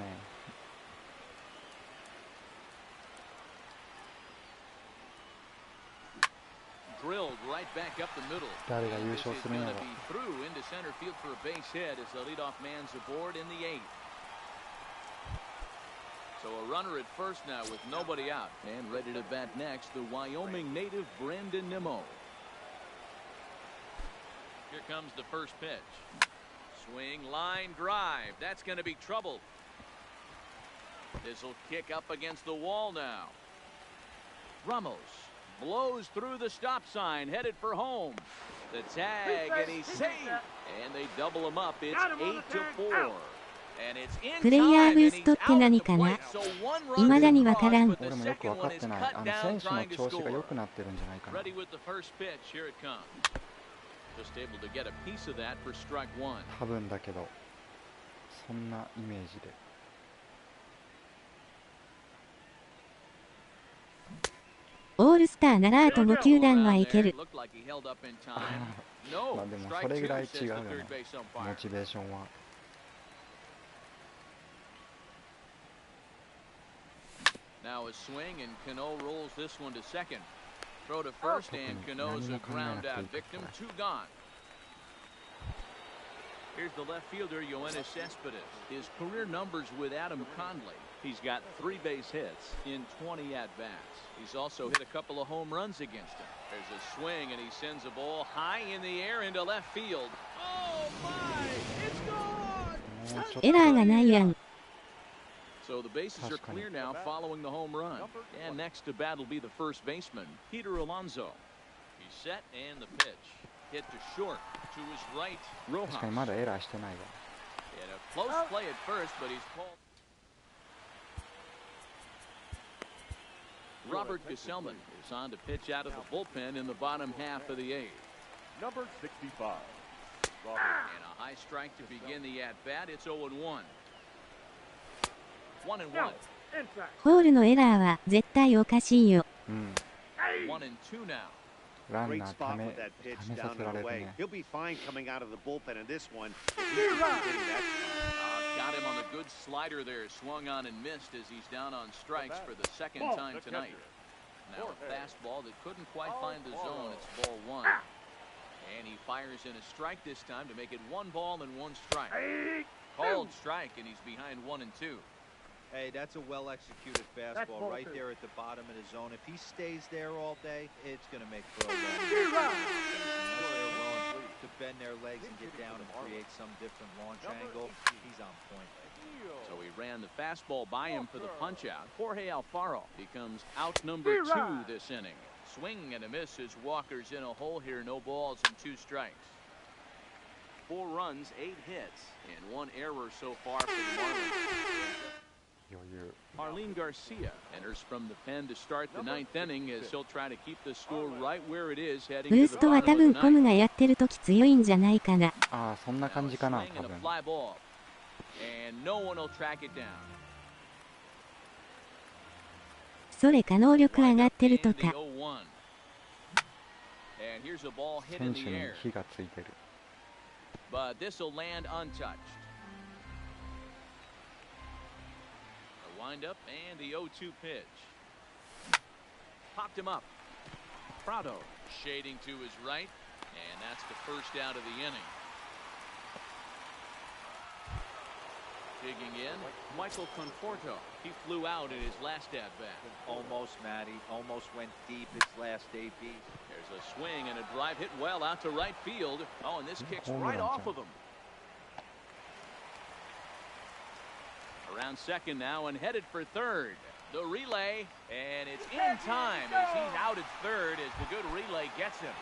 Drilled right back up the middle. 誰が優勝するんやろ。 Through into center field for a base hit as the leadoff man's aboard in the 8th. So a runner at first now with nobody out, and ready to bat next, the Wyoming native Brandon Nimmo. Here comes the first pitch. Swing, line, drive. That's going to be trouble. This will kick up against the wall now. Ramos blows through the stop sign, headed for home. The tag, and he's safe. And they double him up. It's 8-4. And it's in プレイヤーブーストって何かな？未だにわからん。俺もよく分かってない。選手の調子が良くなってるんじゃないかな。Just able to get a piece of that for strike one. 多分だけど、そんなイメージで。オールスターならあと5球団はいける。Looked like he held up in time. まあでもそれぐらい違うよね、モチベーションは。Now a swing and Cano rolls this one to second. Throw to first and Cano's a ground out victim. Two gone. Here's the left fielder, Yoenis Cespedes. His career numbers with Adam Conley. He's got 3 base hits in 20 at-bats. He's also hit a couple of home runs against him. There's a swing, and he sends a ball high in the air into left field. Oh, my! It's gone! エラーがないやん。 So the bases are clear now following the home run. And next to bat will be the first baseman, Peter Alonso. He's set, and the pitch. Hit to short, to his right, Rojas. 確かにまだエラーしてないわ。 And a close play at first, but he's pulled. Robert Gesellman is on to pitch out of the bullpen in the bottom half of the 8th. Number 65. And a high strike to begin the at-bat. It's 0-1. 1-1. ホールのエラーは絶対おかしいよ。うん。 1-2 now. ラン Great ナー spot ため with that pitch さ down せら and れる away. ね。 He'll be fine coming out of the bullpen in this one. If he keeps hitting that. Got him on the good slider there. Swung on and missed as he's down on strikes for the second time tonight. Now a fastball that couldn't quite find the zone. It's ball 1. And he fires in a strike this time to make it 1 ball and 1 strike. Called strike, and he's behind 1-2. Hey, that's a well-executed fastball right there at the bottom of the zone. If he stays there all day, it's going to make for a long to bend their legs and get down and create some different launch angle. He's on point. So he ran the fastball by him for the punch-out. Jorge Alfaro becomes out number 2 this inning. Swing and a miss as Walker's in a hole here. No balls and 2 strikes. 4 runs, 8 hits, and 1 error so far for the Marlins. 余裕。 Marlene Garcia enters from the pen to start the 9th inning as he'll try to keep the score right where it is heading ブ to ー the ストは bottom 多 of the 分コム 9th. がやってる時強いんじゃないかな。ああ、そんな Now 感 a じかな、 swing 多 and a 分。 fly ball. And no one will track it down. それ可能力上がってると And the か。 0-1. And here's a ball hit 選 in 手 the に air. 火がついてる。 But this will land untouched. The windup and the 0-2 pitch. Popped him up. Prado shading to his right, and that's the first out of the inning. Digging in, Michael Conforto. He flew out in his last at-bat. Almost, Matty. Almost went deep his last AB. There's a swing and a drive hit well out to right field. Oh, and this kicks right off of him. Around second now and headed for third. The relay, and it's in time as he's out at third as the good relay gets him.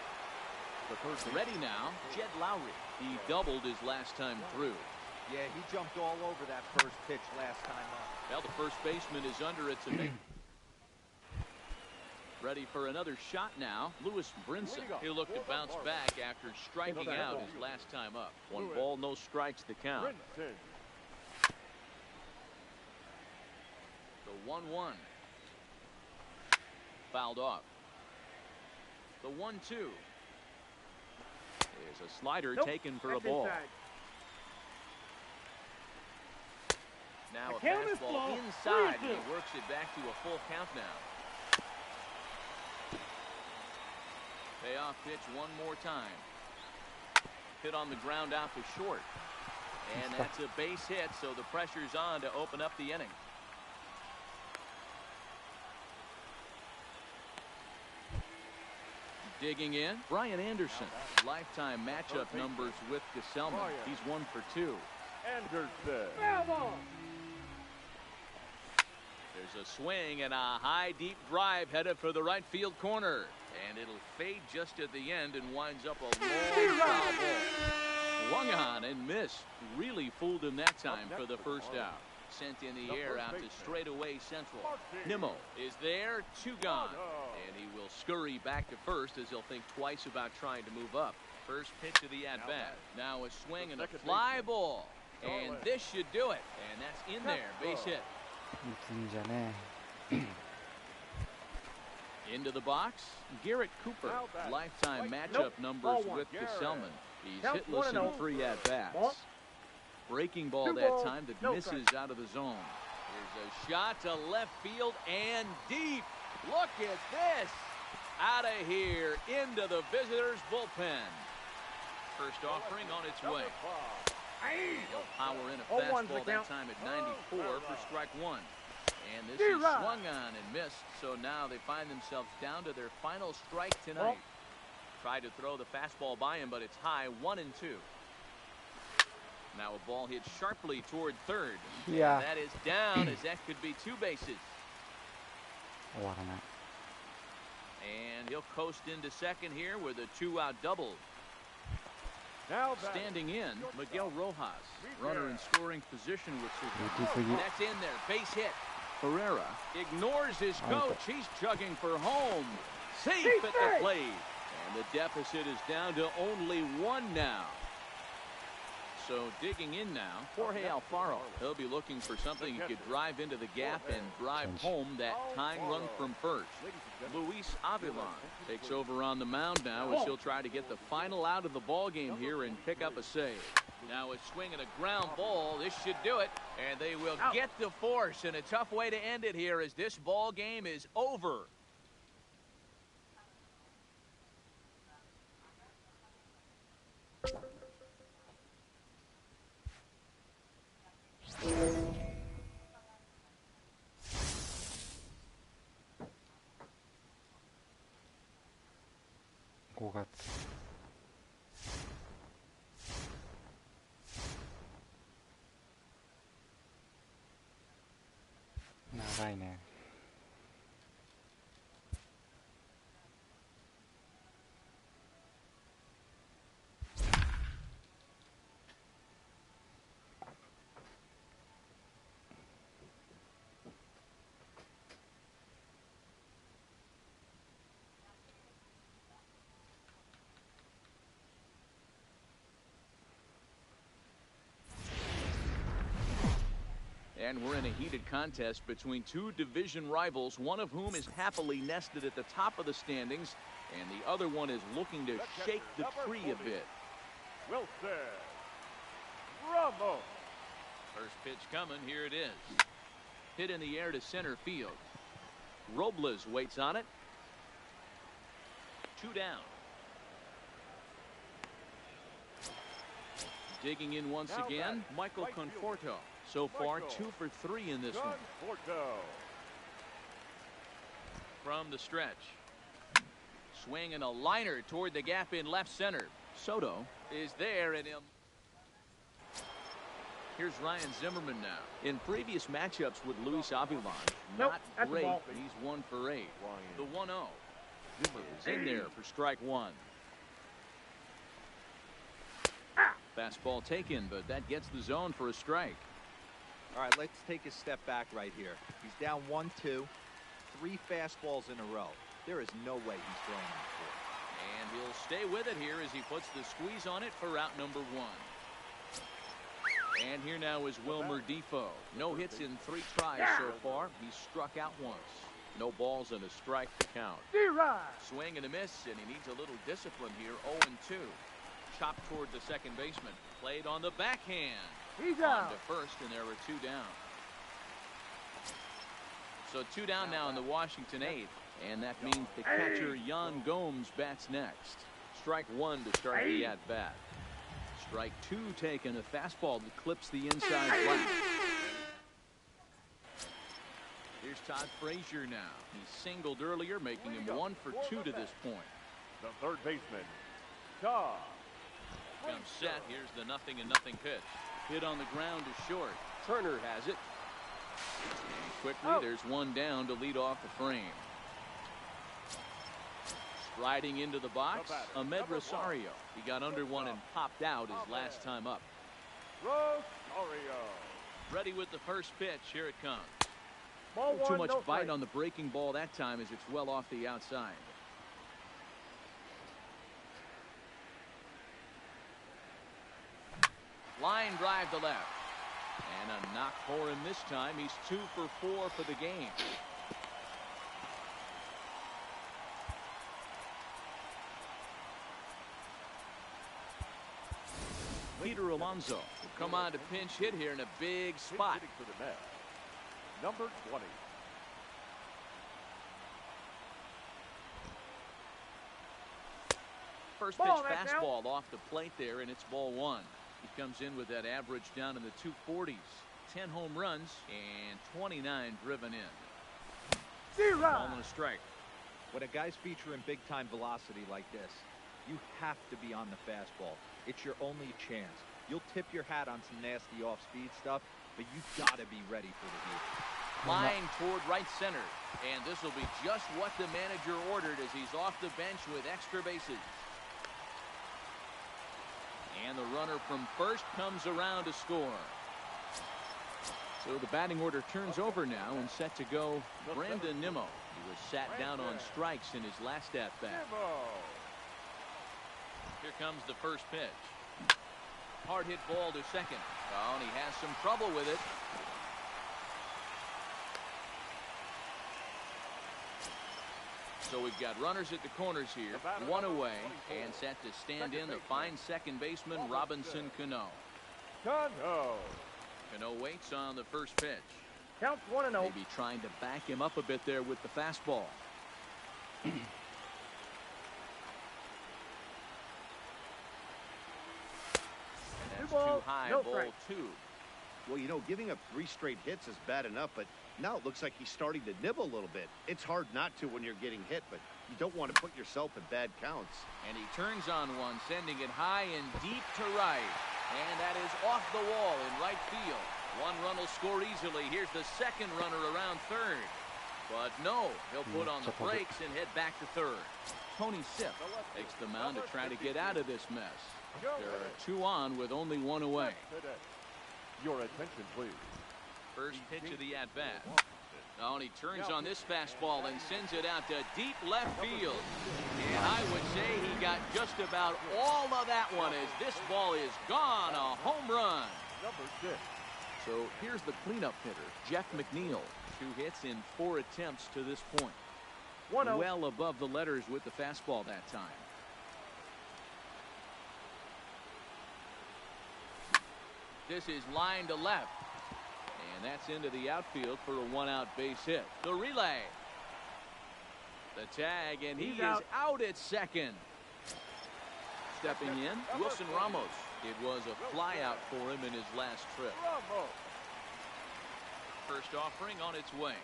The first ready now, Jed Lowry. He doubled his last time through. Yeah, he jumped all over that first pitch last time up. Well, the first baseman is under it to make. Ready for another shot now, Lewis Brinson. He'll look to bounce back after striking out his last time up. 1 ball, no strikes to count. The 1-1. Fouled off. The 1-2. There's a slider taken for a ball. Now a fastball inside, and he works it back to a full count now. Payoff pitch one more time. Hit on the ground out to short. And that's a base hit, so the pressure's on to open up the inning. Digging in, Brian Anderson. Lifetime matchup numbers with Gesellman. He's 1 for 2. Anderson. There's a swing and a high deep drive headed for the right field corner. And it'll fade just at the end and winds up a long foul ball. Swung on and missed. Really fooled him that time for the first out. sent in the air out to straightaway central. Nimmo is there, 2 gone. And he will scurry back to first as he'll think twice about trying to move up. First pitch of the at-bat. Now a swing and a fly ball. And this should do it. And that's in there. Base hit. 打つんじゃね Into the box, Garrett Cooper. Lifetime matchup numbers with Gesellman. He's hitless in 3 at-bats. Breaking ball that time that misses out of the zone. Here's a shot to left field and deep. Look at this. Out of here into the visitors' bullpen. First offering on its way. He'll power in a fastball that time at 94 for strike 1. And this is swung on and missed, so now they find themselves down to their final strike tonight. Tried to throw the fastball by him, but it's high, 1-2. Now a ball hit sharply toward third. Yeah. And that is down as that could be 2 bases. 終わらない And he'll coast into second here with a 2-out double. Standing in, Miguel Rojas. Runner in scoring position with Suzuki. That's in there, base hit. Herrera ignores his coach. He's chugging for home. Safe at the plate. And the deficit is down to only 1 now. So digging in now, Jorge Alfaro. He'll be looking for something he could drive into the gap and drive home that tying run from first. Luis Avilan takes over on the mound now as he'll try to get the final out of the ball game here and pick up a save. Now a swing and a ground ball. This should do it. And they will get the force. And a tough way to end it here as this ball game is over.5月長いねAnd we're in a heated contest between 2 division rivals, one of whom is happily nested at the top of the standings, and the other one is looking to shake the tree a bit. Wilson Ramos. First pitch coming. Here it is. Hit in the air to center field. Robles waits on it. 2 down. Digging in once again, Michael Conforto. So far, 2 for 3 in this one. From the stretch. Swing and a liner toward the gap in left center. Soto is there, and here's Ryan Zimmerman now. In previous matchups with Luis Avilan, not great. He's 1 for 8. The 1-0 is in there for strike 1. Fastball taken, but that gets the zone for a strike. All right, let's take a step back right here. He's down 1-2, 3 fastballs in a row. There is no way he's throwing that for. And he'll stay with it here as he puts the squeeze on it for out number 1. And here now is Wilmer Defoe. No hits in 3 tries so far. He's struck out once. No balls and a strike to count. Swing and a miss, and he needs a little discipline here. 0-2. Chopped toward the second baseman. Played on the backhand. He's on to first, and there are 2 down. So 2 down now in the Washington 8th, and that means the catcher Yan Gomes bats next. Strike 1 to start the at-bat. Strike 2 taken, a fastball that clips the inside flat. Here's Todd Frazier now. He singled earlier, making him 1 for 2 to this point. The third baseman, Todd. Comes set. Here's the 0-0 pitch. Hit on the ground to short. Turner has it. And quickly, there's 1 down to lead off the frame. Striding into the box, Ahmed Rosario. He got under 1 and popped out his last time up. Rosario. Ready with the first pitch. Here it comes. Ball Too one, much no bite strike. on the breaking ball that time as it's well off the outside. Line drive to left. And a knock for him this time. He's 2 for 4 for the game. Peter Alonso will come on to pinch hit here in a big spot. Hitting for the Mets. Number 20. First pitch Ball, that's out. fastball off the plate there, and it's ball 1. He comes in with that average down in the 240s. 10 home runs and 29 driven in. Ball and a strike. When a guy's featuring big-time velocity like this, you have to be on the fastball. It's your only chance. You'll tip your hat on some nasty off-speed stuff, but you gotta be ready for the heat. Line toward right center, and this will be just what the manager ordered as he's off the bench with extra bases. And the runner from first comes around to score. So the batting order turns over now and set to go Brandon Nimmo. He was sat down on strikes in his last at-bat. Here comes the first pitch. Hard hit ball to second. Oh, and he has some trouble with it. So we've got runners at the corners here, 1 away, and set to stand in the fine second baseman Robinson Cano. Cano waits on the first pitch. Counts 1-0. Maybe trying to back him up a bit there with the fastball. That's too high, no ball strike. 2. Well, you know, giving up 3 straight hits is bad enough, but now it looks like he's starting to nibble a little bit. It's hard not to when you're getting hit, but you don't want to put yourself in bad counts. And he turns on one, sending it high and deep to right. And that is off the wall in right field. 1 run will score easily. Here's the second runner around third. But no, he'll put on the brakes and head back to third. Tony Sipp takes the mound to try to get out of this mess. There are 2 on with only 1 away. Your attention, please. First pitch of the at-bat. Oh, and he turns on this fastball and sends it out to deep left field. And I would say he got just about all of that one as this ball is gone. A home run. Number 6. So here's the cleanup hitter, Jeff McNeil. 2 hits in 4 attempts to this point. 1-0. Well above the letters with the fastball that time. This is line to left. And that's into the outfield for a 1-out base hit. The relay. The tag, and he is out at second. Stepping in, Wilson Ramos. It was a fly out for him in his last trip. First offering on its way.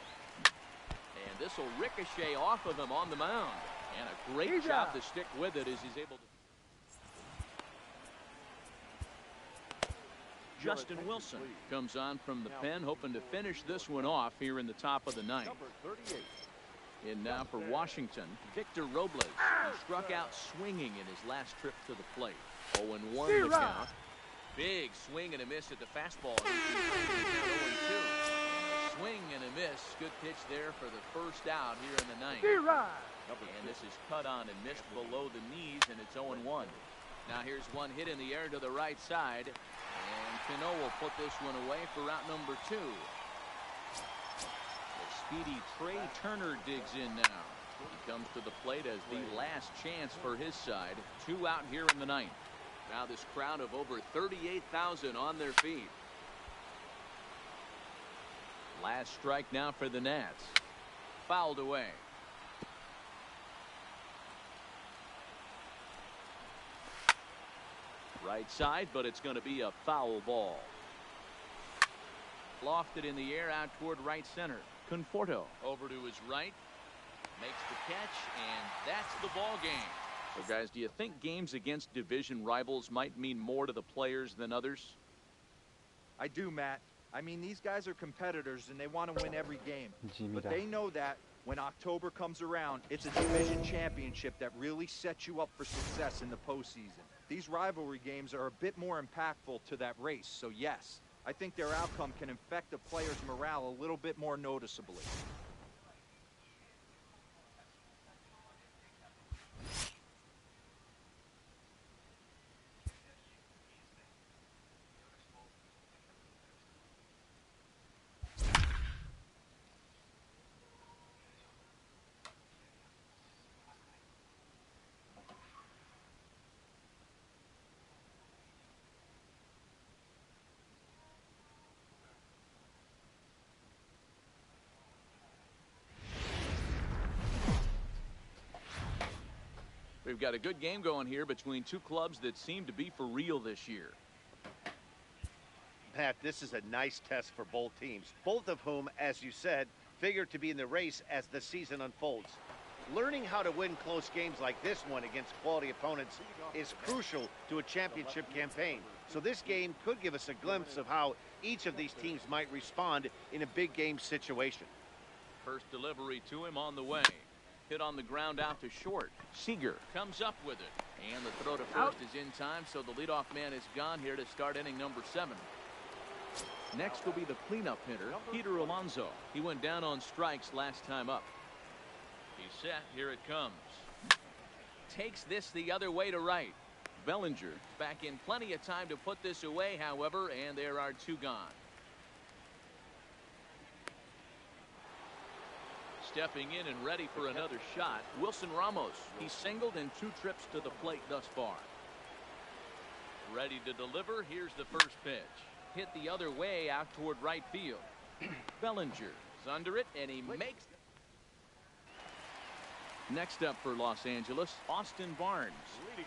And this will ricochet off of him on the mound. And a great job to stick with it as he's able to. Justin Wilson comes on from the pen, hoping to finish this one off here in the top of the 9th. Number 38. And now for Washington, Victor Robles, who struck out swinging in his last trip to the plate. 0-1 the count. Big swing and a miss at the fastball. 0-2. Swing and a miss. Good pitch there for the first out here in the 9th. And this is cut on and missed below the knees, and it's 0-1. Now here's one hit in the air to the right side. And Cano will put this one away for out number 2. The speedy Trey Turner digs in now. He comes to the plate as the last chance for his side. 2 out here in the 9th. Now this crowd of over 38,000 on their feet. Last strike now for the Nats. Fouled away. Right side, but it's going to be a foul ball. Lofted in the air out toward right center. Conforto over to his right. Makes the catch, and that's the ball game. So, guys, do you think games against division rivals might mean more to the players than others? I do, Matt. I mean, these guys are competitors, and they want to win every game. But they know that when October comes around, it's a division championship that really sets you up for success in the postseason. These rivalry games are a bit more impactful to that race. So, yes, I think their outcome can affect the players' morale a little bit more noticeably. We've got a good game going here between two clubs that seem to be for real this year. Pat, this is a nice test for both teams, both of whom, as you said, figure to be in the race as the season unfolds. Learning how to win close games like this one against quality opponents is crucial to a championship campaign. So this game could give us a glimpse of how each of these teams might respond in a big game situation. First delivery to him on the way. Hit on the ground out to short. Seager comes up with it. And the throw to first is in time, so the leadoff man is gone here to start inning number 7. Next will be the cleanup hitter, Peter Alonso. He went down on strikes last time up. He's set. Here it comes. Takes this the other way to right. Bellinger back in plenty of time to put this away, however, and there are 2 gone. Stepping in and ready for another shot, Wilson Ramos. He's singled in 2 trips to the plate thus far. Ready to deliver. Here's the first pitch. Hit the other way out toward right field. Bellinger is under it, and he makes. Next up for Los Angeles, Austin Barnes.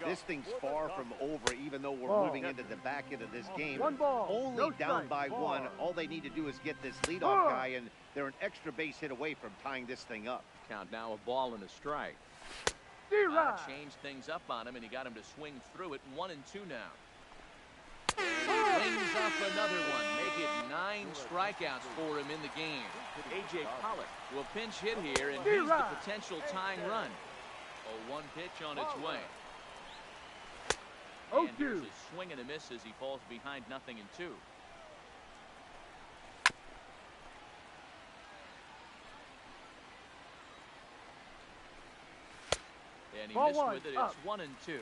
This thing's far from over, even though we're moving into the back end of this game. Only down by 1. All they need to do is get this leadoff guy, and they're an extra base hit away from tying this thing up. Count now a ball and a strike. Changed things up on him, and he got him to swing through it. 1-2 now. And he rings up another one. Make it 9 strikeouts for him in the game. A.J. Pollock will pinch hit here, and he's the potential tying run. 0-1 pitch on its way. And here's a swing and a miss as he falls behind 0-2. And he missed with it. It's 1-2.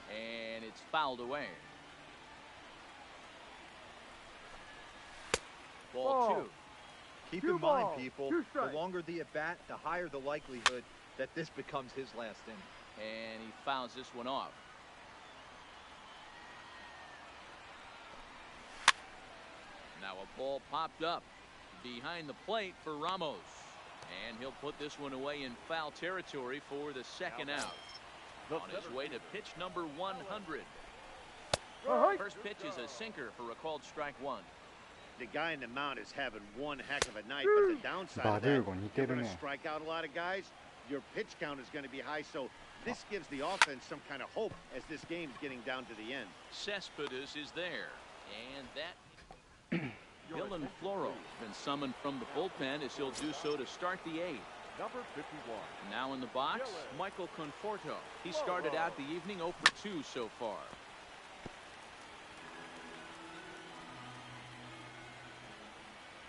And it's fouled away. Ball 2. Keep in mind, people, the longer the at-bat, the higher the likelihood that this becomes his last inning. And he fouls this one off. Now a ball popped up behind the plate for Ramos. And he'll put this one away in foul territory for the second out. On his way to pitch number 100. First pitch is a sinker for a called strike 1. The guy in the mound is having one heck of a night, but the downside of that, you're going to strike out a lot of guys. Your pitch count is going to be high, so this gives the offense some kind of hope as this game's getting down to the end. Cespedes is there, and that Dylan Floro has been summoned from the bullpen as he'll do so to start the 8th. Number 51. Now in the box, Michael Conforto. He started out the evening 0 for 2 so far.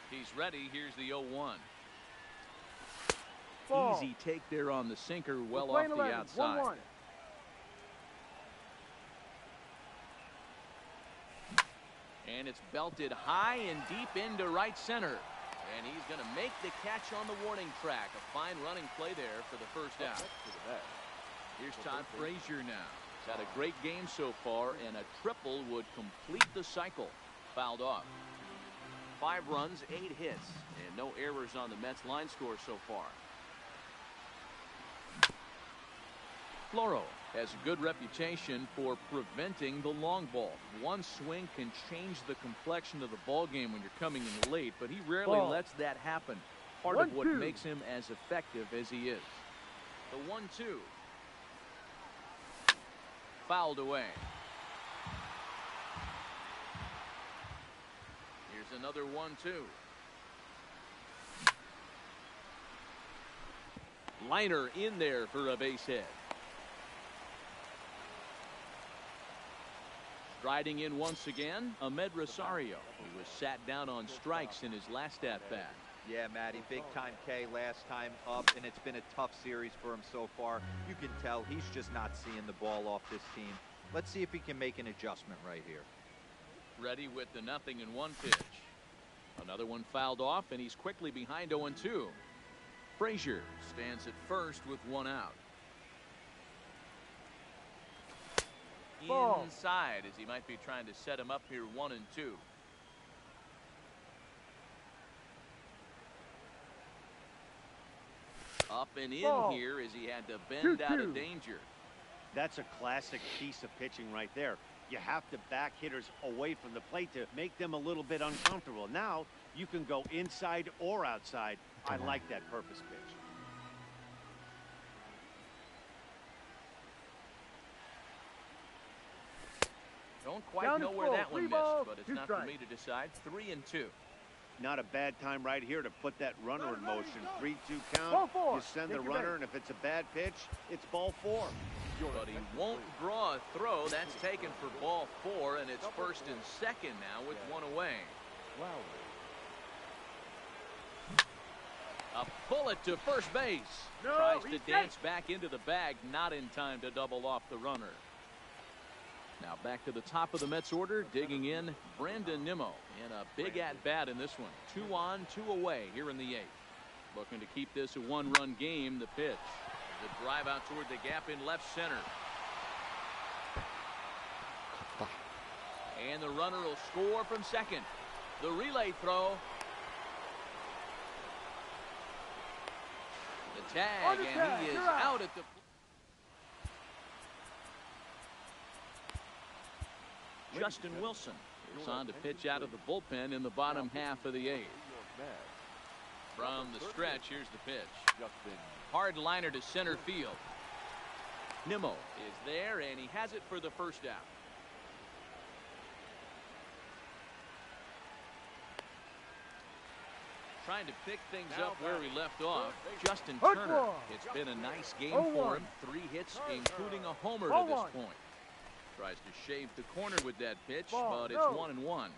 He's ready. Here's the 0-1. Easy take there on the sinker, well off the outside. And it's belted high and deep into right center. And he's going to make the catch on the warning track. A fine running play there for the first out. Here's Todd Frazier now. He's had a great game so far, and a triple would complete the cycle. Fouled off. 5 runs, 8 hits, and no errors on the Mets line score so far. Floro has a good reputation for preventing the long ball. One swing can change the complexion of the ball game when you're coming in late, but he rarely lets that happen. Part of what makes him as effective as he is. The 1-2. Fouled away. Here's another 1-2. Liner in there for a base hit. Riding in once again, Mlb Rosario. He was sat down on strikes in his last at-bat. Yeah, Matty, big-time K last time up, and it's been a tough series for him so far. You can tell he's just not seeing the ball off this team. Let's see if he can make an adjustment right here. Ready with the 0-1 pitch. Another one fouled off, and he's quickly behind 0-2. Frazier stands at first with one out. Ball. Inside, as he might be trying to set him up here 1-2. Up and in Ball. here as he had to bend out of 2-2. danger. That's a classic piece of pitching right there. You have to back hitters away from the plate to make them a little bit uncomfortable. Now you can go inside or outside. I like that purpose pitch. Don't quite Down know to where full. that one 3 missed, balls, but it's 2 not for strikes. me to decide. 3-2. Not a bad time right here to put that runner in motion. 3-2 count. Ball 4. You send the Take your runner, base. and if it's a bad pitch, it's ball 4. But he won't draw a throw. That's taken for ball 4, and it's first and second now with one away. A bullet to first base. No, Tries to he's dance safe. back into the bag, not in time to double off the runner. Now back to the top of the Mets order, digging in, Brandon Nimmo in a big at-bat in this one. 2 on, 2 away here in the 8th. Looking to keep this a one-run game. The pitch. The drive out toward the gap in left center. And the runner will score from second. The relay throw. The tag, and he is out at the... Justin Wilson is on to pitch out of the bullpen in the bottom half of the 8th. From the stretch, here's the pitch. Hard liner to center field. Nimmo is there, and he has it for the first out. Trying to pick things up where he left off. Justin Turner. It's been a nice game for him. 3 hits, including a homer to this point. Tries to shave the corner with that pitch, but it's 1-1.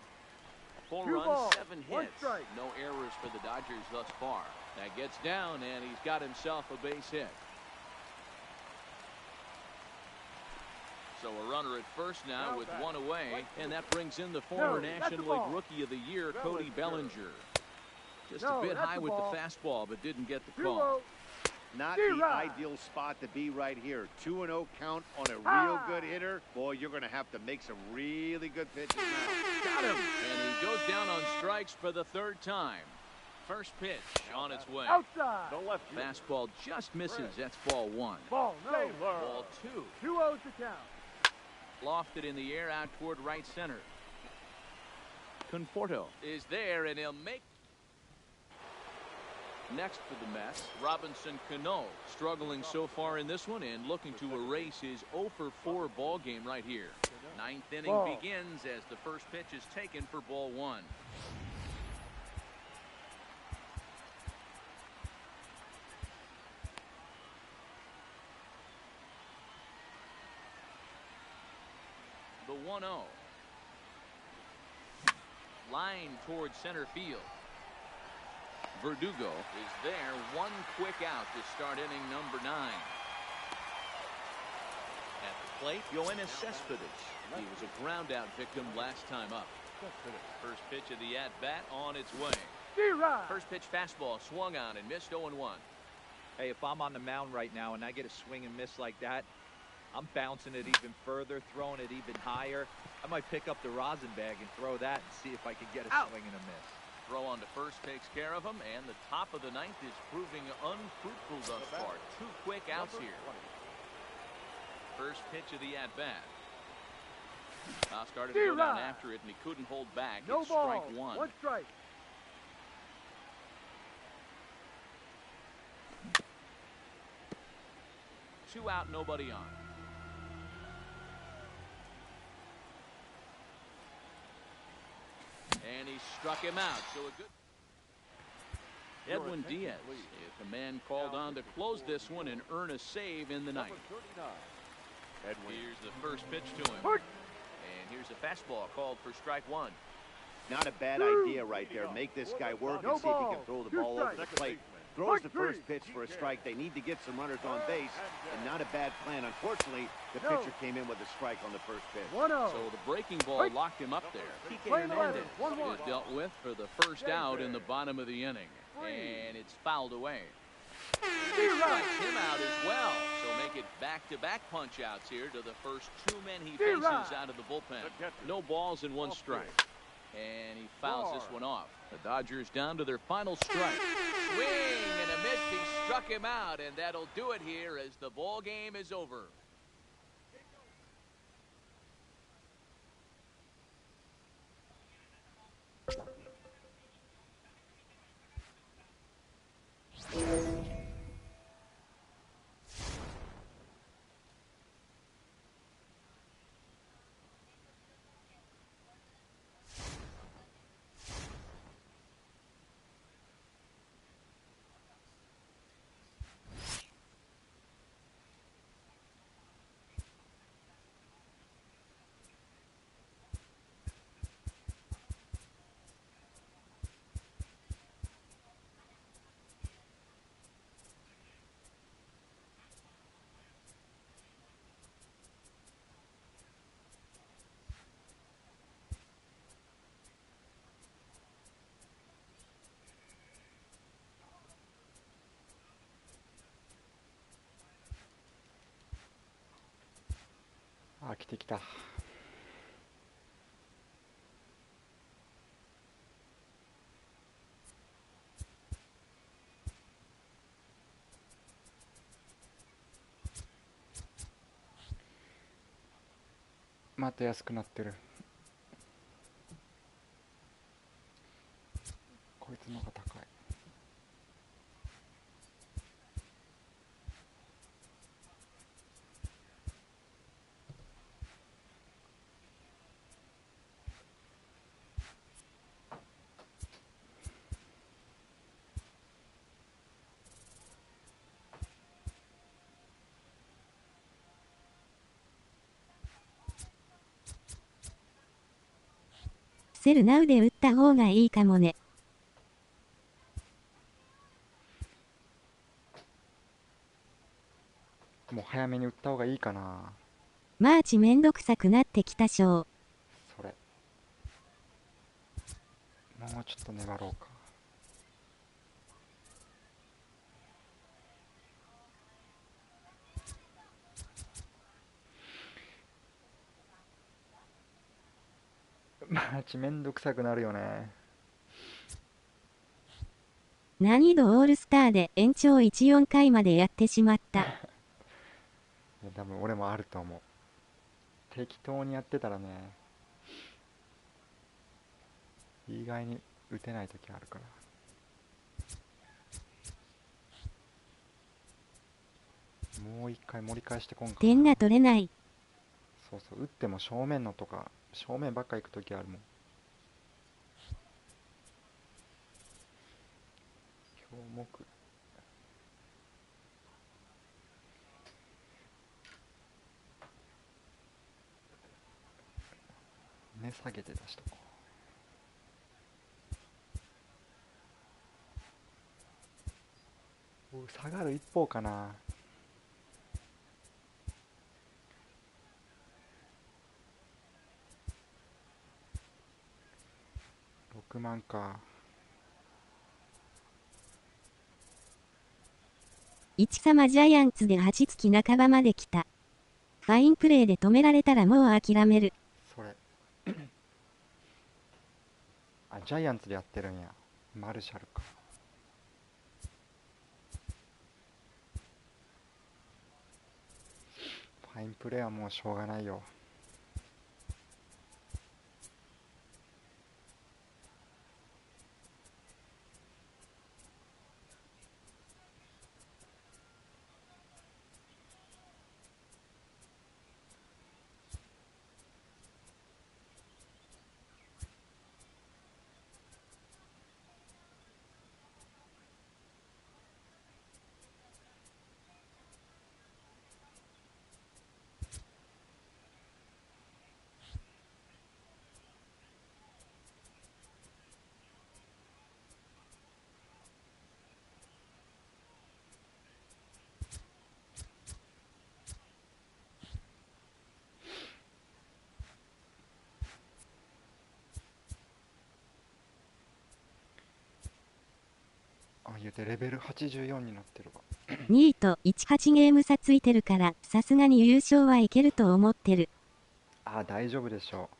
4 runs, 7 hits. No errors for the Dodgers thus far. That gets down, and he's got himself a base hit. So a runner at first now with 1 away, and that brings in the former National League Rookie of the Year, Cody Bellinger. Just a bit high with the fastball, but didn't get the call. Not the ideal spot to be right here. 2-0 count on a real good hitter. Boy, you're going to have to make some really good pitches now. Got him. And he goes down on strikes for the 3rd time. First pitch on its way. Outside. Fastball just misses. That's ball 1. Ball, no. Ball 2. 2-0 to count. Lofted in the air out toward right center. Conforto is there, and he'll make... Next for the Mets, Robinson Cano, struggling so far in this one and looking to erase his 0-for-4 ball game right here. 9th inning begins as the first pitch is taken for ball 1. The 1-0. Line towards center field. Verdugo is there. 1 quick out to start inning number 9. At the plate, Yoenis Cespedes. He was a ground out victim last time up. First pitch of the at-bat on its way. First pitch fastball swung on and missed 0-1. Hey, if I'm on the mound right now and I get a swing and miss like that, I'm bouncing it even further, throwing it even higher. I might pick up the rosin bag and throw that and see if I can get a swing and a miss. Throw on to first takes care of him, and the top of the 9th is proving unfruitful thus far. 2 quick outs here. First pitch of the at-bat. Started to go down after it, and he couldn't hold back. No it's ball. strike 1. 1 strike. Two out, nobody on. And he struck him out. So a good... Edwin Diaz is the man called on to close this one and earn a save in the 9th. Here's the first pitch to him. And here's a fastball called for strike one. Not a bad idea right there. Make this guy work and see if he can throw the ball over the plate. Throws the first pitch for a strike. They need to get some runners on base, and not a bad plan. Unfortunately, the pitcher came in with a strike on the first pitch. So the breaking ball locked him up there. Kike Hernandez is dealt with for the first out in the bottom of the inning, and it's fouled away. Strikes him out as well. So make it back-to-back punch-outs here to the first two men he faces out of the bullpen. No balls and one strike. And he fouls this one off. The Dodgers down to their final strike. Swing and a miss. He struck him out, and that'll do it here as the ball game is over.飽きてきた。また安くなってる。こいつの方が高い。セルナウで打った方がいいかもね。もう早めに打った方がいいかな。マーチめんどくさくなってきたしょう。それ。もうちょっと粘ろうか。マーチめんどくさくなるよね。難易度オールスターで延長14回までやってしまった。多分俺もあると思う。適当にやってたらね、意外に打てない時あるから。もう一回盛り返してこんかな。点が取れない。そうそう、打っても正面のとか正面ばっか行く時あるもん。標目値下げて出しとこう。下がる一方かな。6万か。一様ジャイアンツで8月半ばまで来た。ファインプレーで止められたらもう諦める。それあ、ジャイアンツでやってるんや。マルシャルか。ファインプレーはもうしょうがないよ。言うてレベル84になってるわ。2位と18ゲーム差ついてるから、さすがに優勝はいけると思ってる。あ、大丈夫でしょ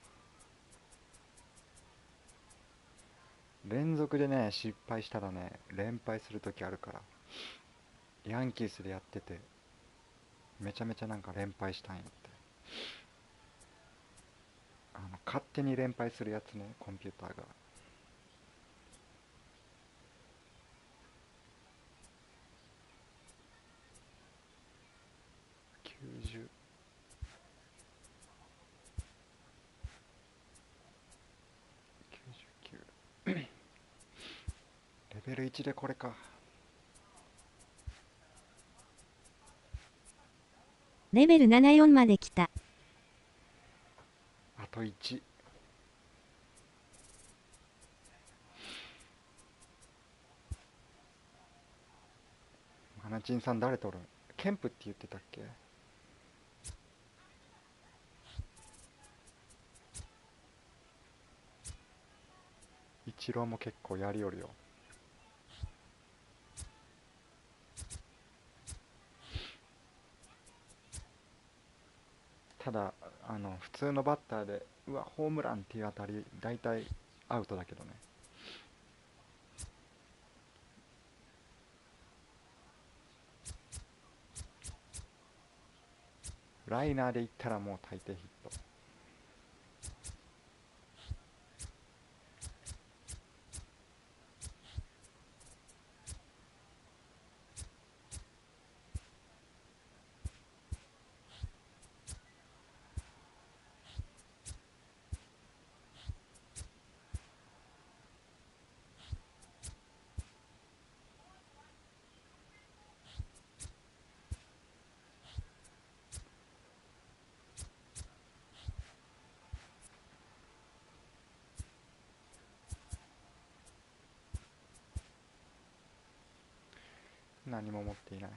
う。連続でね、失敗したらね、連敗するときあるから。ヤンキースでやってて、めちゃめちゃなんか連敗したんやって。勝手に連敗するやつね、コンピューターが。90。99。レベル1でこれか。レベル74まで来た。あと1。マナチンさん誰とるん？ケンプって言ってたっけ？イチローも結構やりよるよ。ただ普通のバッターでうわホームランっていうあたり大体アウトだけどね。ライナーでいったらもう大抵ヒット。何も持っていない。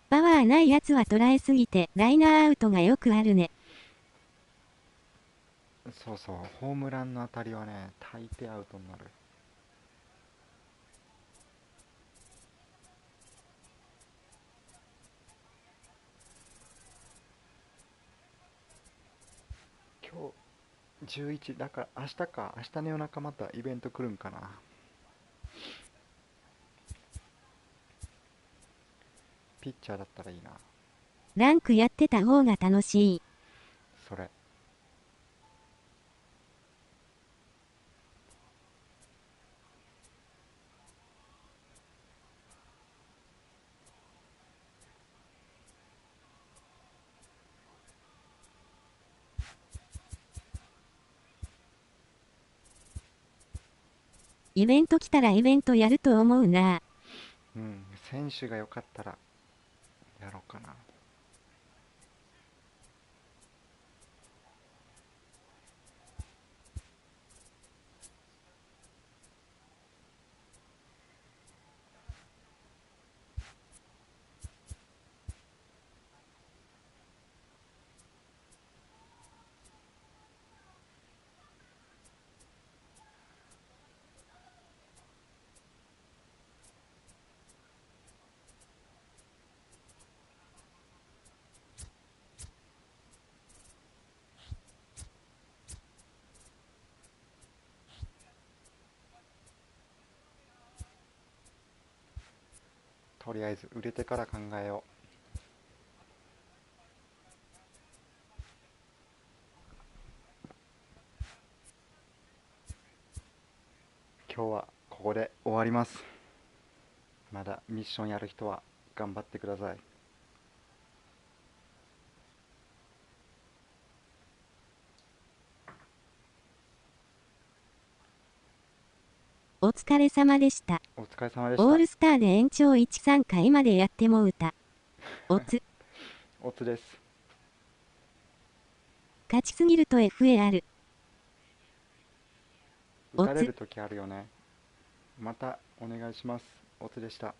パワーないやつは捉えすぎてライナーアウトがよくあるね。そうそう、ホームランの当たりはね大抵アウトになる。今日11だから明日か。明日の夜中またイベント来るんかな。ピッチャーだったらいいな。ランクやってた方が楽しい。それ。イベント来たらイベントやると思うな。うん、選手が良かったらやろうかな。とりあえず売れてから考えよう。今日はここで終わります。まだミッションやる人は頑張ってください。お疲れ様でした。お疲れ様でした。オールスターで延長1、3回までやってもうた。おつ。おつです。勝ちすぎると FA ある。打たれるときあるよね。またお願いします。おつでした。